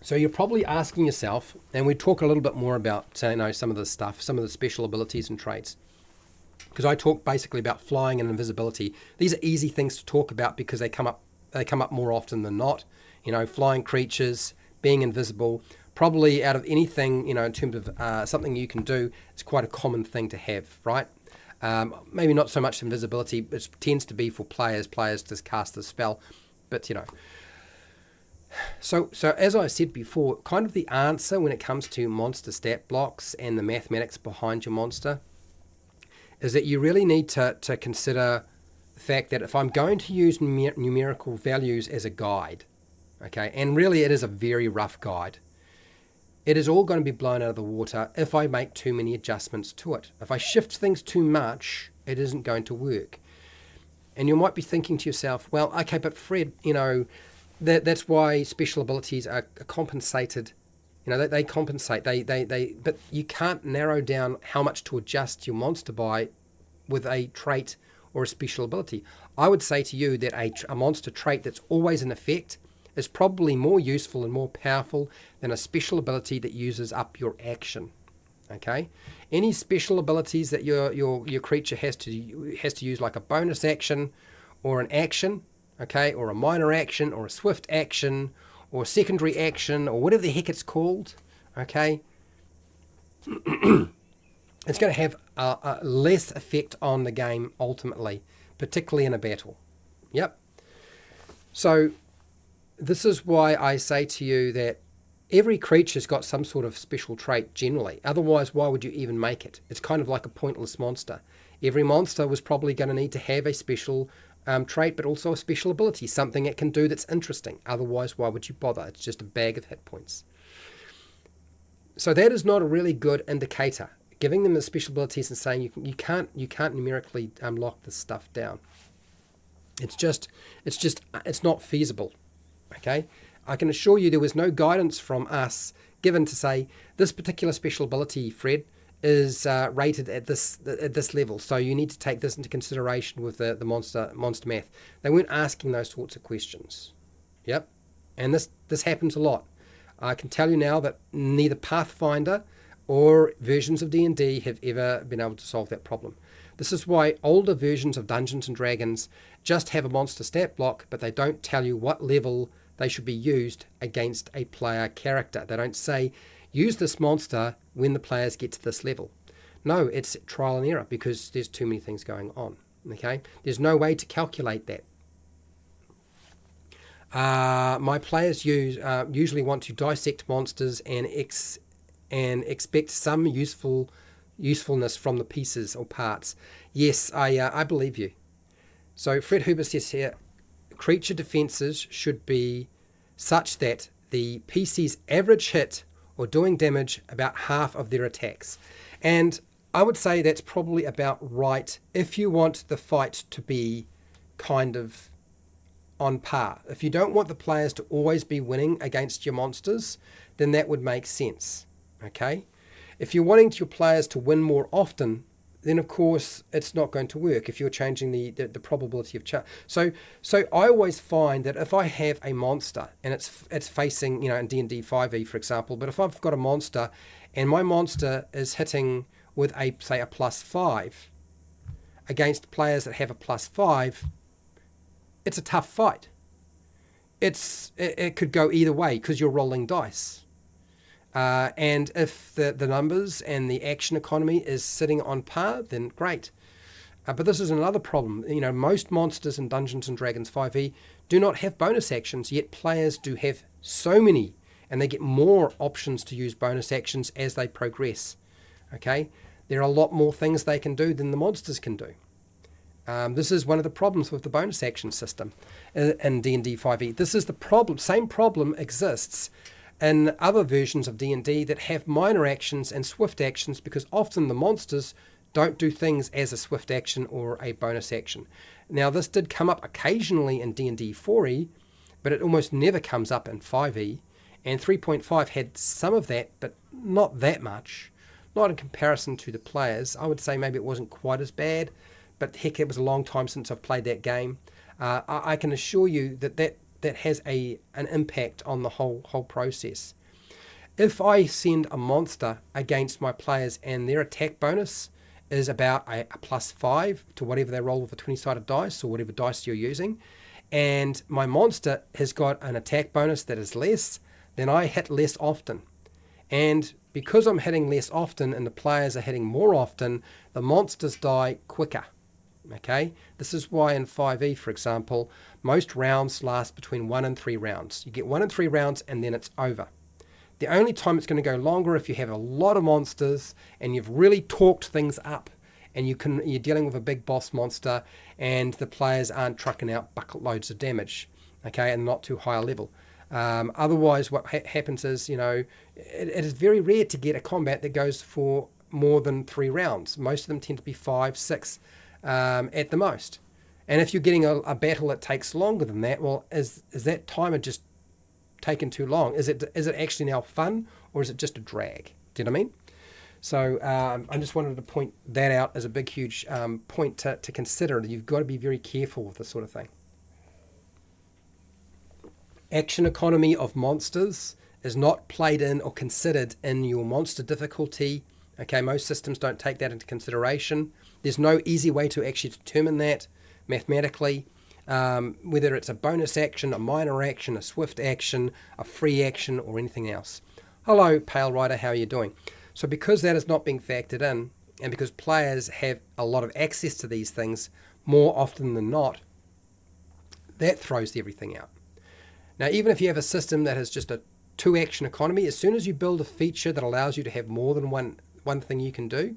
So you're probably asking yourself, and we talk a little bit more about some of the stuff, some of the special abilities and traits, because I talk basically about flying and invisibility. These are easy things to talk about because they come up more often than not. Flying creatures, being invisible, probably out of anything, in terms of something you can do, it's quite a common thing to have, right? Maybe not so much invisibility, it tends to be for players to cast the spell, but So as I said before, kind of the answer when it comes to monster stat blocks and the mathematics behind your monster is that you really need to consider the fact that if I'm going to use numerical values as a guide, okay, and really it is a very rough guide, it is all going to be blown out of the water if I make too many adjustments to it. If I shift things too much, it isn't going to work. And you might be thinking to yourself, well, okay, but Fred, that's why special abilities are compensated. They compensate. But you can't narrow down how much to adjust your monster by with a trait or a special ability. I would say to you that a monster trait that's always in effect is probably more useful and more powerful than a special ability that uses up your action. Okay, any special abilities that your creature has to use, like a bonus action or an action, okay, or a minor action or a swift action or secondary action or whatever the heck it's called, okay, it's going to have a less effect on the game ultimately, particularly in a battle. Yep. So this is why I say to you that every creature's got some sort of special trait generally. Otherwise, why would you even make it? It's kind of like a pointless monster. Every monster was probably going to need to have a special trait, but also a special ability, something it can do that's interesting. Otherwise, why would you bother? It's just a bag of hit points. So that is not a really good indicator. Giving them the special abilities and saying you can't numerically lock this stuff down. It's not feasible. Okay, I can assure you there was no guidance from us given to say this particular special ability, Fred, is rated at this level. So you need to take this into consideration with the monster math. They weren't asking those sorts of questions. Yep. And this happens a lot. I can tell you now that neither Pathfinder or versions of D&D have ever been able to solve that problem. This is why older versions of Dungeons & Dragons just have a monster stat block, but they don't tell you what level they should be used against a player character. They don't say, use this monster when the players get to this level. No, it's trial and error because there's too many things going on. Okay, there's no way to calculate that. My players usually want to dissect monsters and expect some usefulness from the pieces or parts. Yes, I believe you. So Fred Huber says here, creature defenses should be such that the PC's average hit or doing damage about half of their attacks. And I would say that's probably about right if you want the fight to be kind of on par. If you don't want the players to always be winning against your monsters, then that would make sense. Okay? If you're wanting your players to win more often, then of course it's not going to work if you're changing the probability of So I always find that if I have a monster and it's facing, in D&D 5e, for example, but if I've got a monster and my monster is hitting with a +5 against players that have a +5, it's a tough fight. It could go either way because you're rolling dice. And if the numbers and the action economy is sitting on par, then great. But this is another problem. Most monsters in Dungeons & Dragons 5e do not have bonus actions, yet players do have so many, and they get more options to use bonus actions as they progress. Okay? There are a lot more things they can do than the monsters can do. This is one of the problems with the bonus action system in D&D 5e. This is the problem. Same problem exists in other versions of D&D that have minor actions and swift actions, because often the monsters don't do things as a swift action or a bonus action. Now, this did come up occasionally in D&D 4e, but it almost never comes up in 5e, and 3.5 had some of that, but not that much. Not in comparison to the players. I would say maybe it wasn't quite as bad, but heck, it was a long time since I've played that game. I can assure you that has an impact on the whole process. If I send a monster against my players and their attack bonus is about a +5 to whatever they roll with a 20-sided dice or whatever dice you're using, and my monster has got an attack bonus that is less, then I hit less often. And because I'm hitting less often and the players are hitting more often, the monsters die quicker. Okay, this is why in 5e, for example, most rounds last between 1 and 3 rounds. You get 1 and 3 rounds and then it's over. The only time it's going to go longer if you have a lot of monsters and you've really talked things up and you're dealing with a big boss monster and the players aren't trucking out bucket loads of damage, okay, and not too high a level. Otherwise, what happens is, it is very rare to get a combat that goes for more than 3 rounds. Most of them tend to be 5, 6 at the most. And if you're getting a battle that takes longer than that, well, is that timer just taken too long? Is it actually now fun, or is it just a drag? Do you know what I mean? So I just wanted to point that out as a big, huge point to consider. You've got to be very careful with this sort of thing. Action economy of monsters is not played in or considered in your monster difficulty. Okay, most systems don't take that into consideration. There's no easy way to actually determine that mathematically, whether it's a bonus action, a minor action, a swift action, a free action, or anything else. Hello, Pale Rider, how are you doing? So because that is not being factored in, and because players have a lot of access to these things more often than not, that throws everything out. Now, even if you have a system that has just a 2-action economy, as soon as you build a feature that allows you to have more than one thing you can do,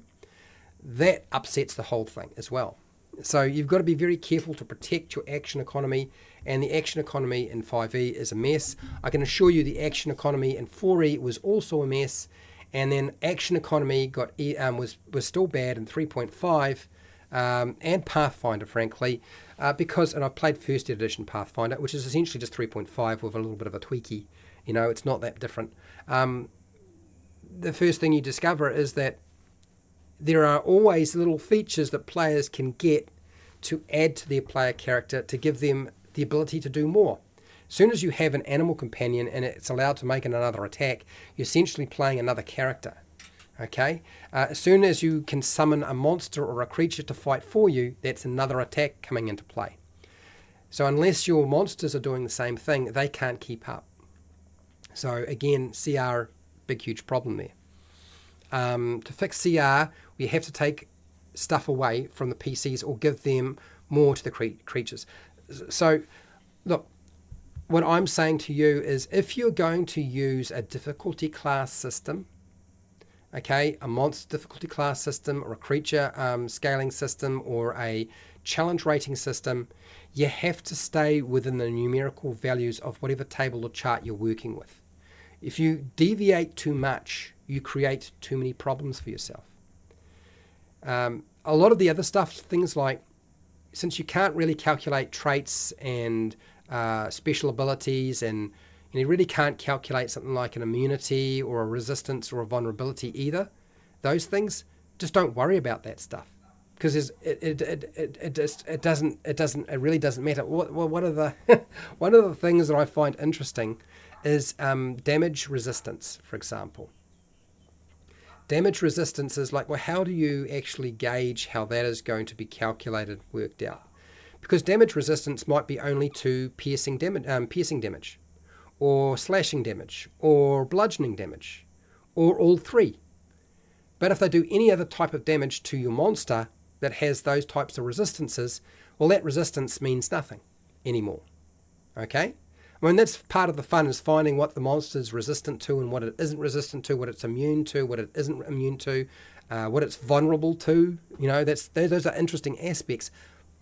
that upsets the whole thing as well. So you've got to be very careful to protect your action economy, and the action economy in 5e is a mess. I can assure you the action economy in 4e was also a mess, and then action economy was still bad in 3.5 and Pathfinder, frankly, because, and I've played first edition Pathfinder, which is essentially just 3.5 with a little bit of a tweaky. It's not that different. The first thing you discover is that there are always little features that players can get to add to their player character to give them the ability to do more. As soon as you have an animal companion and it's allowed to make another attack, you're essentially playing another character. Okay? As soon as you can summon a monster or a creature to fight for you, that's another attack coming into play. So unless your monsters are doing the same thing, they can't keep up. So again, CR, big huge problem there. To fix CR, we have to take stuff away from the PCs or give them more to the creatures. So look, what I'm saying to you is if you're going to use a difficulty class system, okay, a monster difficulty class system or a creature scaling system or a challenge rating system, you have to stay within the numerical values of whatever table or chart you're working with. If you deviate too much, you create too many problems for yourself. A lot of the other stuff, things like, since you can't really calculate traits and special abilities, and you really can't calculate something like an immunity or a resistance or a vulnerability either, those things, just don't worry about that stuff, because it really doesn't matter. One of the things that I find interesting is damage resistance, for example. Damage resistance is like, well, how do you actually gauge how that is going to be calculated, worked out? Because damage resistance might be only to piercing damage, or slashing damage, or bludgeoning damage, or all three. But if they do any other type of damage to your monster that has those types of resistances, well, that resistance means nothing anymore. Okay? I mean, that's part of the fun, is finding what the monster's resistant to and what it isn't resistant to, what it's immune to, what it isn't immune to, what it's vulnerable to. You know, those are interesting aspects.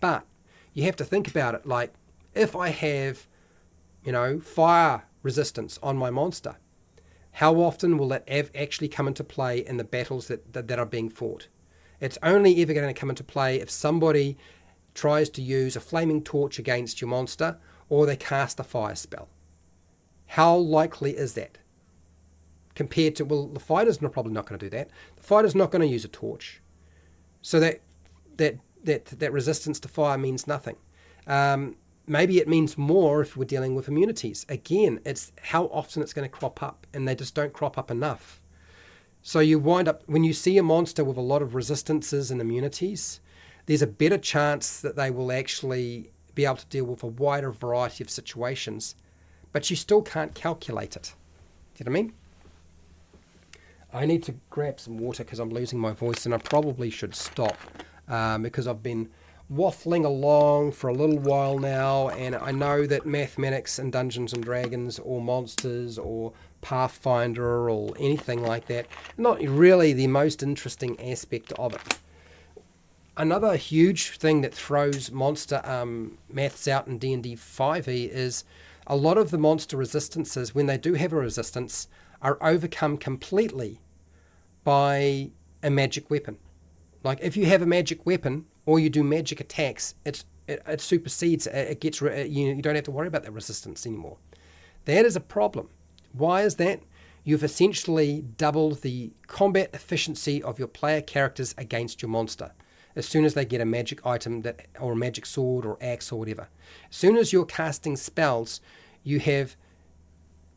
But you have to think about it like, if I have, fire resistance on my monster, how often will that actually come into play in the battles that are being fought? It's only ever going to come into play if somebody tries to use a flaming torch against your monster, or they cast a fire spell. How likely is that? Compared to, well, the fighter's probably not going to do that. The fighter's not going to use a torch. So that resistance to fire means nothing. Maybe it means more if we're dealing with immunities. Again, it's how often it's going to crop up, and they just don't crop up enough. So you wind up, when you see a monster with a lot of resistances and immunities, there's a better chance that they will actually be able to deal with a wider variety of situations, but you still can't calculate it. Do you know what I mean? I need to grab some water because I'm losing my voice, and I probably should stop because I've been waffling along for a little while now, and I know that mathematics and Dungeons and Dragons or monsters or Pathfinder or anything like that, not really the most interesting aspect of it. Another huge thing that throws monster maths out in D&D 5e is a lot of the monster resistances, when they do have a resistance, are overcome completely by a magic weapon. Like if you have a magic weapon or you do magic attacks, it supersedes, it gets, you don't have to worry about that resistance anymore. That is a problem. Why is that? You've essentially doubled the combat efficiency of your player characters against your monster as soon as they get a magic item or a magic sword or axe or whatever. As soon as you're casting spells, you have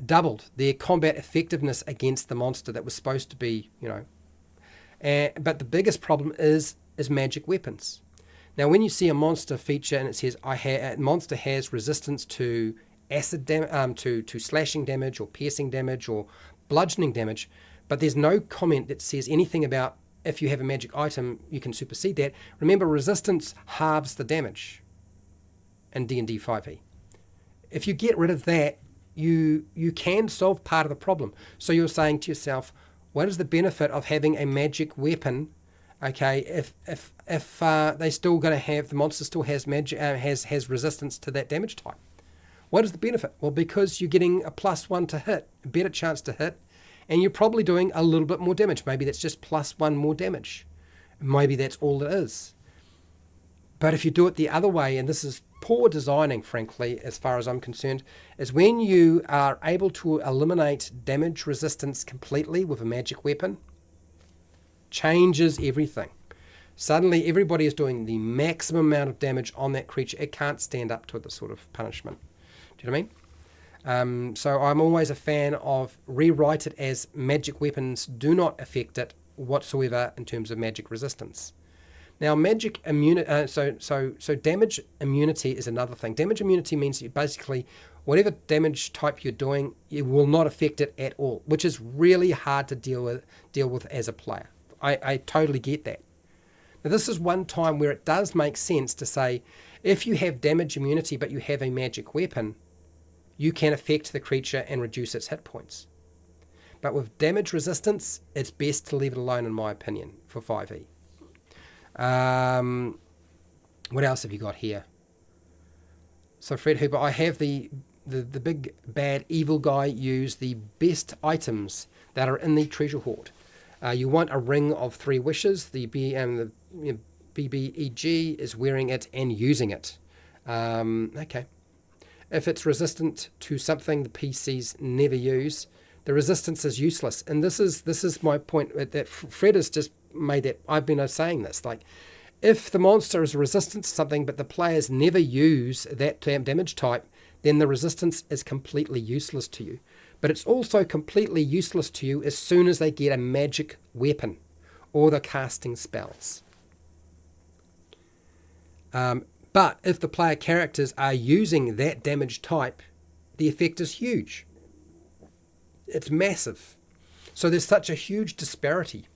doubled their combat effectiveness against the monster that was supposed to be, but the biggest problem is magic weapons. Now, when you see a monster feature and it says, monster has resistance to acid to slashing damage or piercing damage or bludgeoning damage, but there's no comment that says anything about if you have a magic item, you can supersede that. Remember, resistance halves the damage in D&D 5e. If you get rid of that, you can solve part of the problem. So you're saying to yourself, what is the benefit of having a magic weapon? Okay, if they still going to have, the monster still has has resistance to that damage type. What is the benefit? Well, because you're getting a +1 to hit, a better chance to hit, and you're probably doing a little bit more damage. Maybe that's just +1 more damage. Maybe that's all it is. But if you do it the other way, and this is poor designing, frankly, as far as I'm concerned, is when you are able to eliminate damage resistance completely with a magic weapon, changes everything. Suddenly, everybody is doing the maximum amount of damage on that creature. It can't stand up to this sort of punishment. Do you know what I mean? So I'm always a fan of rewrite it as magic weapons do not affect it whatsoever in terms of magic resistance. Now, magic immunity. So damage immunity is another thing. Damage immunity means you basically whatever damage type you're doing, it will not affect it at all, which is really hard to deal with as a player. I totally get that. Now, this is one time where it does make sense to say, if you have damage immunity but you have a magic weapon, you can affect the creature and reduce its hit points. But with damage resistance, it's best to leave it alone, in my opinion, for 5e. What else have you got here? So Fred Hooper, I have the big bad evil guy use the best items that are in the treasure hoard. You want a ring of 3 wishes. The BBEG is wearing it and using it. Okay. If it's resistant to something the PCs never use, the resistance is useless. And this is my point that Fred has just made that. I've been saying this. Like, if the monster is resistant to something but the players never use that damage type, then the resistance is completely useless to you. But it's also completely useless to you as soon as they get a magic weapon or the casting spells. But if the player characters are using that damage type, the effect is huge. It's massive. So there's such a huge disparity.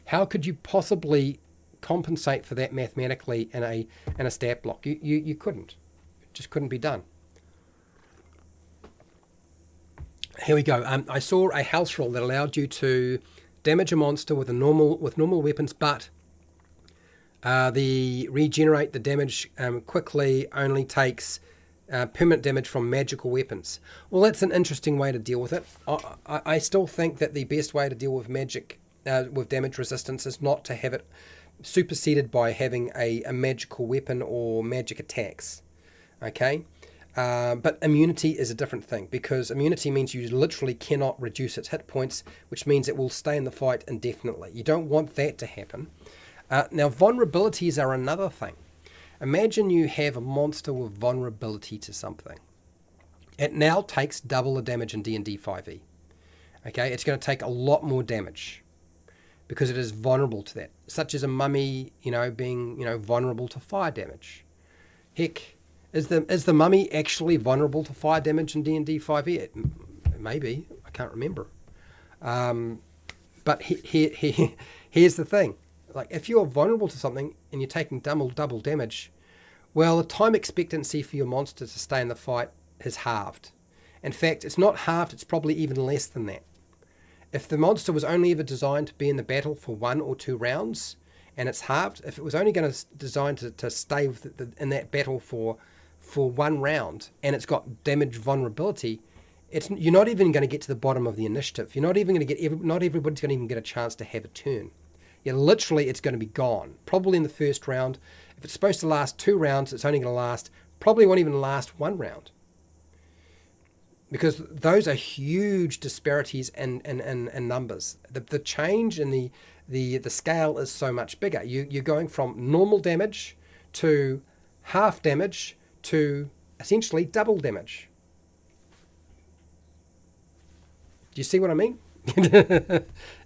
How could you possibly compensate for that mathematically in a stat block? You couldn't. It just couldn't be done. Here we go. I saw a house rule that allowed you to damage a monster with normal weapons, but the regenerate the damage quickly only takes permanent damage from magical weapons. Well, that's an interesting way to deal with it. I still think that the best way to deal with magic with damage resistance is not to have it superseded by having a magical weapon or magic attacks. Okay? But immunity is a different thing, because immunity means you literally cannot reduce its hit points, which means it will stay in the fight indefinitely. You don't want that to happen. Now, vulnerabilities are another thing. Imagine you have a monster with vulnerability to something. It now takes double the damage in D&D 5e. Okay, it's going to take a lot more damage because it is vulnerable to that, such as a mummy, being, vulnerable to fire damage. Heck, is the mummy actually vulnerable to fire damage in D&D 5e? It may be. I can't remember. But here's the thing. Like, if you're vulnerable to something and you're taking double damage, well, the time expectancy for your monster to stay in the fight is halved. In fact, it's not halved, it's probably even less than that. If the monster was only ever designed to be in the battle for 1 or 2 rounds, and it's halved, if it was only going to designed to stay in that battle for 1 round, and it's got damage vulnerability, you're not even going to get to the bottom of the initiative. You're not even going to get, not everybody's going to even get a chance to have a turn. Literally, it's going to be gone. Probably in the first round. If it's supposed to last 2 rounds, it's only going to probably won't even last 1 round. Because those are huge disparities in numbers. The change in the scale is so much bigger. You're going from normal damage to half damage to essentially double damage. Do you see what I mean?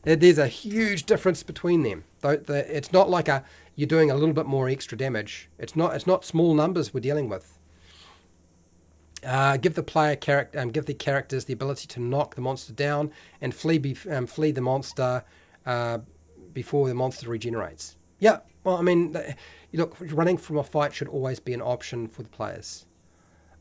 There's a huge difference between them. It's not like you're doing a little bit more extra damage. It's not small numbers we're dealing with. Give the characters the ability to knock the monster down and flee the monster before the monster regenerates. Yeah, well, I mean, look, running from a fight should always be an option for the players.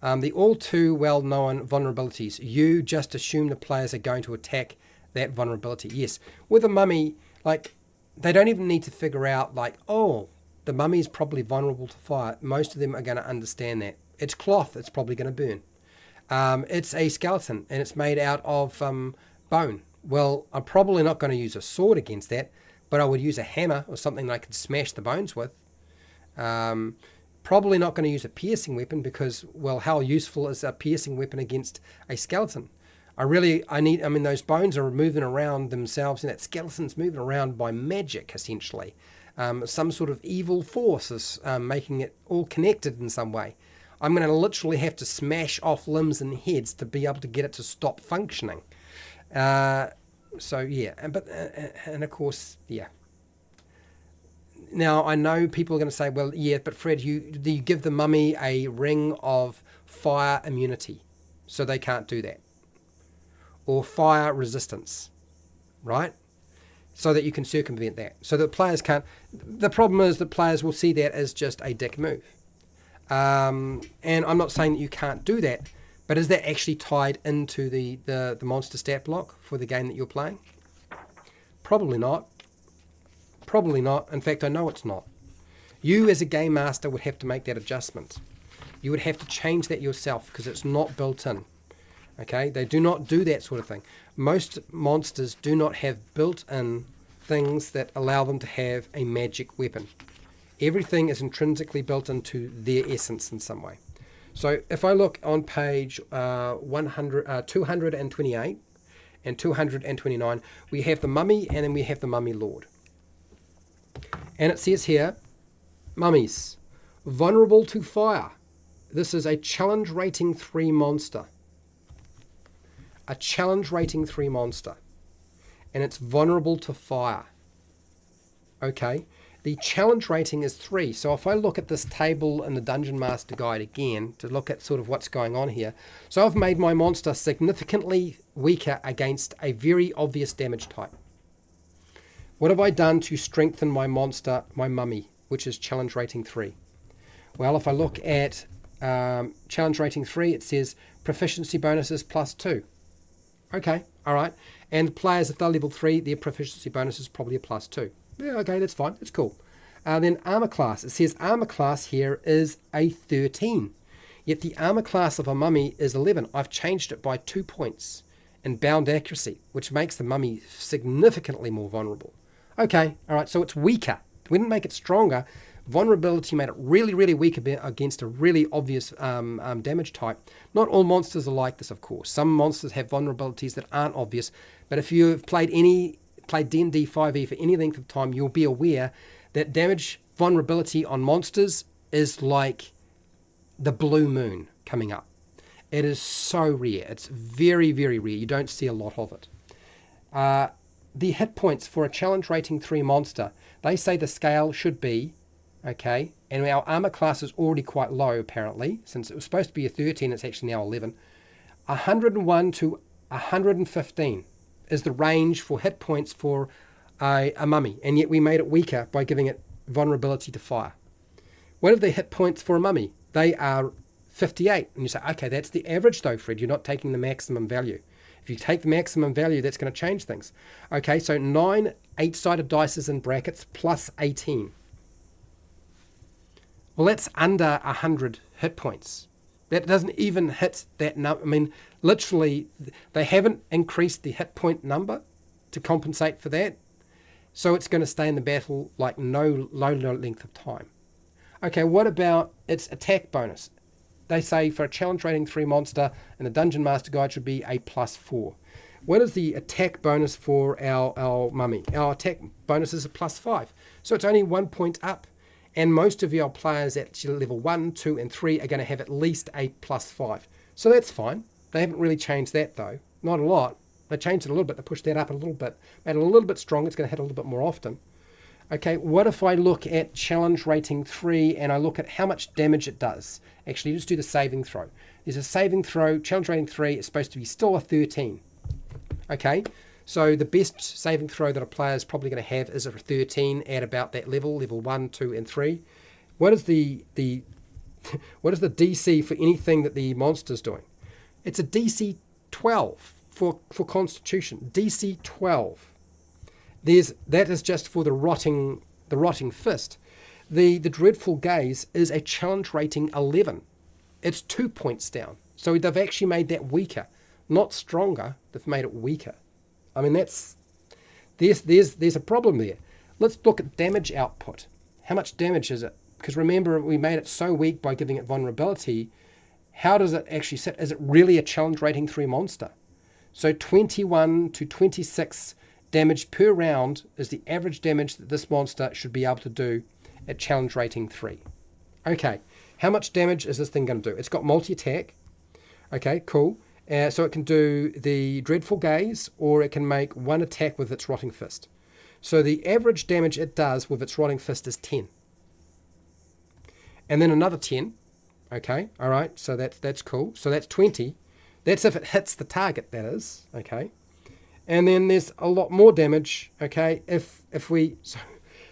The all too well-known vulnerabilities. You just assume the players are going to attack that vulnerability. Yes, with a mummy, like, they don't even need to figure out, like, oh, the mummy is probably vulnerable to fire. Most of them are going to understand that. It's cloth, it's probably going to burn. It's a skeleton, and it's made out of bone. Well, I'm probably not going to use a sword against that, but I would use a hammer or something that I could smash the bones with. Probably not going to use a piercing weapon because, well, how useful is a piercing weapon against a skeleton? Those bones are moving around themselves, and that skeleton's moving around by magic, essentially. Some sort of evil force is making it all connected in some way. I'm going to literally have to smash off limbs and heads to be able to get it to stop functioning. And of course, yeah. Now, I know people are going to say, well, yeah, but Fred, you give the mummy a ring of fire immunity, so they can't do that. Or fire resistance, right? So that you can circumvent that. So that players can't... The problem is that players will see that as just a dick move. And I'm not saying that you can't do that, but is that actually tied into the monster stat block for the game that you're playing? Probably not. Probably not. In fact, I know it's not. You as a game master would have to make that adjustment. You would have to change that yourself because it's not built in. Okay? They do not do that sort of thing. Most monsters do not have built-in things that allow them to have a magic weapon. Everything is intrinsically built into their essence in some way. So if I look on page 228 and 229, we have the mummy and then we have the mummy lord. And it says here, mummies, vulnerable to fire. This is a challenge rating 3 monster. A challenge rating 3 monster. And it's vulnerable to fire. Okay. The challenge rating is 3. So if I look at this table in the Dungeon Master Guide again, to look at sort of what's going on here. So I've made my monster significantly weaker against a very obvious damage type. What have I done to strengthen my monster, my mummy, which is challenge rating 3? Well, if I look at challenge rating 3, it says proficiency bonuses +2. Okay, all right. And players, if they're level 3, their proficiency bonus is probably a +2. Yeah, okay, that's fine. It's cool. Then armor class. It says armor class here is a 13. Yet the armor class of a mummy is 11. I've changed it by 2 points in bound accuracy, which makes the mummy significantly more vulnerable. Okay, all right, so it's weaker. We didn't make it stronger. Vulnerability made it really, really weak against a really obvious damage type. Not all monsters are like this, of course. Some monsters have vulnerabilities that aren't obvious, but if you've played D&D 5e for any length of time, you'll be aware that damage vulnerability on monsters is like the blue moon coming up. It is so rare. It's very, very rare. You don't see a lot of it. The hit points for a challenge rating 3 monster, they say the scale should be, okay, and our armor class is already quite low apparently, since it was supposed to be a 13, it's actually now 11. 101 to 115 is the range for hit points for a mummy, and yet we made it weaker by giving it vulnerability to fire. What are the hit points for a mummy? They are 58, and you say, okay, that's the average though, Fred, you're not taking the maximum value. If you take the maximum value, that's going to change things. Okay, so 9 8-sided dice in brackets plus 18. Well, that's under 100 hit points. That doesn't even hit that number. I mean, literally, they haven't increased the hit point number to compensate for that. So it's going to stay in the battle like no length of time. Okay, what about its attack bonus? They say for a challenge rating 3 monster in the Dungeon Master Guide should be a +4. What is the attack bonus for our mummy? Our attack bonus is a +5. So it's only 1 point up. And most of your players at level 1, 2, and 3 are going to have at least a +5. So that's fine. They haven't really changed that though. Not a lot. They changed it a little bit. They pushed that up a little bit. Made it a little bit stronger. It's going to hit a little bit more often. Okay, what if I look at challenge rating 3 and I look at how much damage it does? Actually, just do the saving throw. There's a saving throw. Challenge rating 3 is supposed to be still a 13. Okay, so the best saving throw that a player is probably going to have is a 13 at about that level 1, 2, and 3. What is the what is the DC for anything that the monster's doing? It's a DC 12 for Constitution. DC 12. That is just for the rotting fist. The dreadful gaze is a challenge rating 11. It's 2 points down. So they've actually made that weaker, not stronger. They've made it weaker. I mean, there's a problem there. Let's look at damage output. How much damage is it? Because remember, we made it so weak by giving it vulnerability. How does it actually sit? Is it really a challenge rating 3 monster? So 21 to 26 damage per round is the average damage that this monster should be able to do at challenge rating 3. Okay, how much damage is this thing going to do? It's got multi-attack. Okay, cool. So it can do the Dreadful Gaze, or it can make one attack with its Rotting Fist. So the average damage it does with its Rotting Fist is 10. And then another 10. Okay, all right, so that's cool. So that's 20. That's if it hits the target, that is. Okay. And then there's a lot more damage, okay, if we...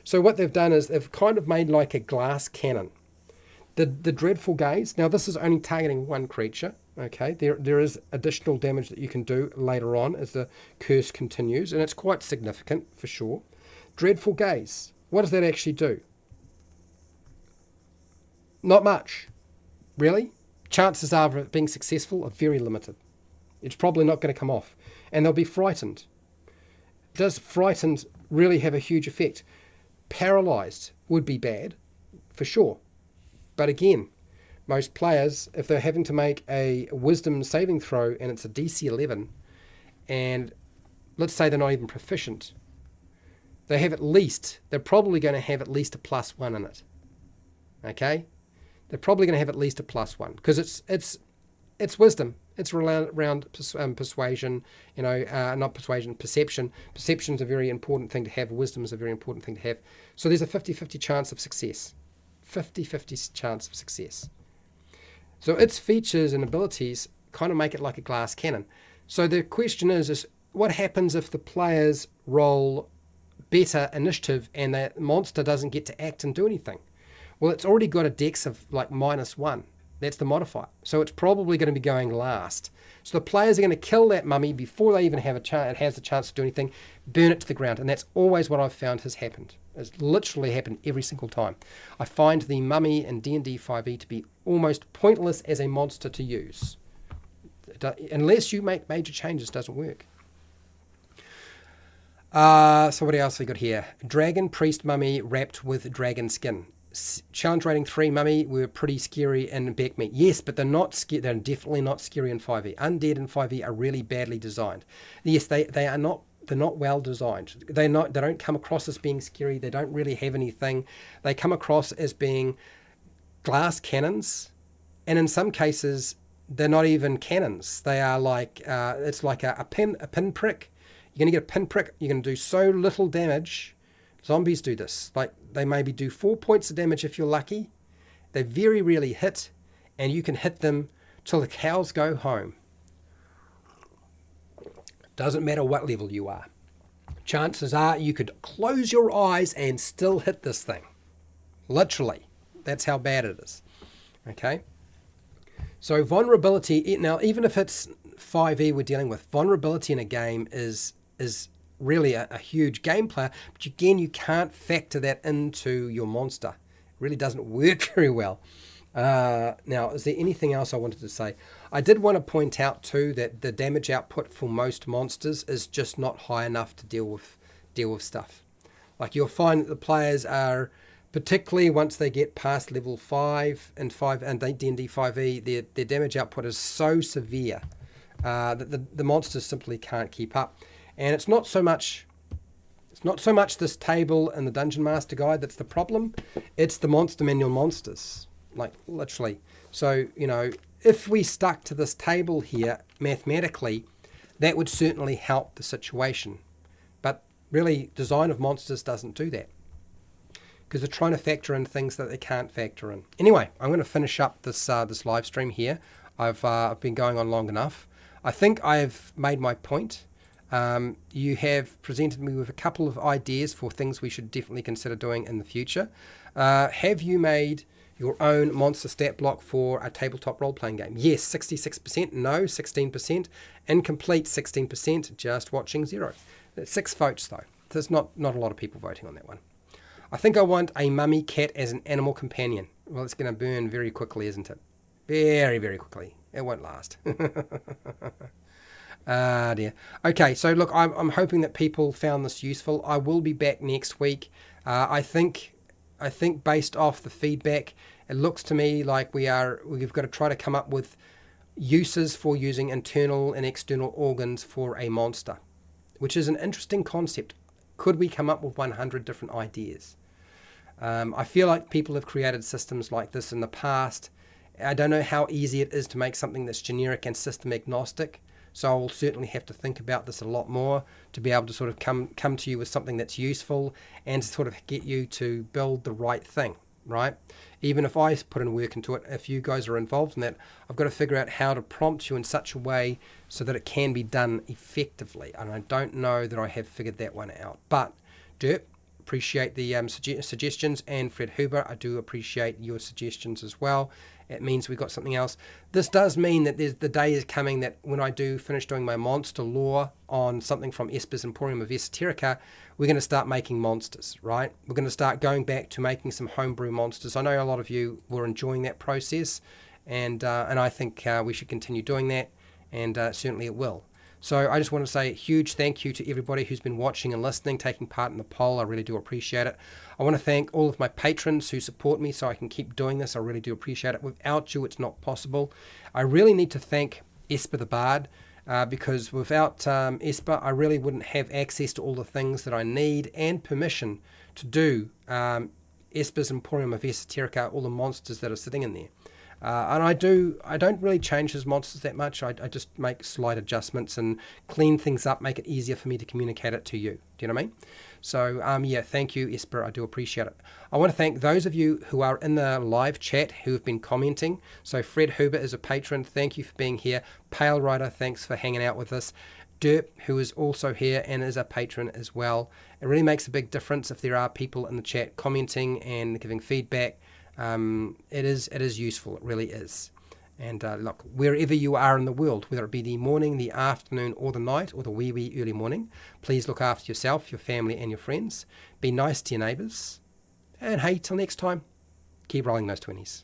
So what they've done is they've kind of made like a glass cannon. The Dreadful Gaze, now this is only targeting one creature, okay? There is additional damage that you can do later on as the curse continues, and it's quite significant for sure. Dreadful Gaze, what does that actually do? Not much. Really? Chances of it being successful are very limited. It's probably not going to come off, and they'll be frightened. Does frightened really have a huge effect? Paralyzed would be bad, for sure. But again, most players, if they're having to make a wisdom saving throw and it's a DC 11, and let's say they're not even proficient, they're probably going to have at least a +1 in it. Okay? They're probably going to have at least a +1 because it's wisdom. It's around persuasion, not persuasion, perception. Perception's a very important thing to have. Wisdom is a very important thing to have. So there's a 50-50 chance of success. 50-50 chance of success. So its features and abilities kind of make it like a glass cannon. So the question is what happens if the players roll better initiative and the monster doesn't get to act and do anything? Well, it's already got a dex of like -1. That's the modifier. So it's probably going to be going last. So the players are going to kill that mummy before they even have it has a chance to do anything, burn it to the ground. And that's always what I've found has happened. It's literally happened every single time. I find the mummy in D&D 5e to be almost pointless as a monster to use. Unless you make major changes, it doesn't work. So what else we got here? Dragon Priest Mummy wrapped with dragon skin. Challenge rating 3 mummy were pretty scary in back meat. Yes, but they're not scary. They're definitely not scary in 5e. Undead in 5e are really badly designed. Yes, they are not. They're not well designed. They don't come across as being scary. They don't really have anything. They come across as being glass cannons, and in some cases they're not even cannons. They are like it's like a pinprick. You're going to get a pinprick. You're going to do so little damage. Zombies do this. Like they maybe do 4 points of damage if you're lucky. They very rarely hit, and you can hit them till the cows go home. Doesn't matter what level you are. Chances are you could close your eyes and still hit this thing. Literally. That's how bad it is. Okay? So vulnerability, now even if it's 5e we're dealing with, vulnerability in a game is really a huge game player, but again, you can't factor that into your monster. It really doesn't work very well. Now, is there anything else I wanted to say? I did want to point out too that the damage output for most monsters is just not high enough to deal with stuff. Like you'll find that the players are, particularly once they get past level 5 and D&D 5e, their damage output is so severe that the monsters simply can't keep up. And it's not so much this table and the Dungeon Master Guide that's the problem. It's the Monster Manual monsters, like literally. So, if we stuck to this table here mathematically, that would certainly help the situation. But really, design of monsters doesn't do that because they're trying to factor in things that they can't factor in. Anyway, I'm going to finish up this live stream here. I've been going on long enough. I think I've made my point. You have presented me with a couple of ideas for things we should definitely consider doing in the future. Have you made your own monster stat block for a tabletop role-playing game? Yes, 66%, no, 16%, incomplete 16%, just watching 0. 6 votes though. There's not a lot of people voting on that one. I think I want a mummy cat as an animal companion. Well, it's going to burn very quickly, isn't it? Very, very quickly. It won't last. Dear. Okay, so look, I'm hoping that people found this useful. I will be back next week. I think based off the feedback, it looks to me like we've got to try to come up with uses for using internal and external organs for a monster, which is an interesting concept. Could we come up with 100 different ideas? I feel like people have created systems like this in the past. I don't know how easy it is to make something that's generic and system agnostic, so I'll certainly have to think about this a lot more to be able to sort of come to you with something that's useful and to sort of get you to build the right thing, right? Even if I put in work into it, if you guys are involved in that, I've got to figure out how to prompt you in such a way so that it can be done effectively. And I don't know that I have figured that one out. But, Derp, appreciate the suggestions, and Fred Huber, I do appreciate your suggestions as well. It means we got something else. This does mean that the day is coming that when I do finish doing my monster lore on something from Esper's Emporium of Esoterica, we're going to start making monsters, right? We're going to start going back to making some homebrew monsters. I know a lot of you were enjoying that process, and I think we should continue doing that, and certainly it will. So I just want to say a huge thank you to everybody who's been watching and listening, taking part in the poll. I really do appreciate it. I want to thank all of my patrons who support me so I can keep doing this. I really do appreciate it. Without you, it's not possible. I really need to thank Esper the Bard, because without Esper, I really wouldn't have access to all the things that I need and permission to do Esper's Emporium of Esoterica, all the monsters that are sitting in there. And I don't really change his monsters that much. I just make slight adjustments and clean things up, make it easier for me to communicate it to you. Do you know what I mean? So, yeah, thank you, Esper. I do appreciate it. I want to thank those of you who are in the live chat who have been commenting. So, Fred Huber is a patron. Thank you for being here. Pale Rider, thanks for hanging out with us. Derp, who is also here and is a patron as well. It really makes a big difference if there are people in the chat commenting and giving feedback. It is useful. It really is. And look, wherever you are in the world, whether it be the morning, the afternoon, or the night, or the wee early morning, please look after yourself, your family, and your friends. Be nice to your neighbours. And hey, till next time, keep rolling those 20s.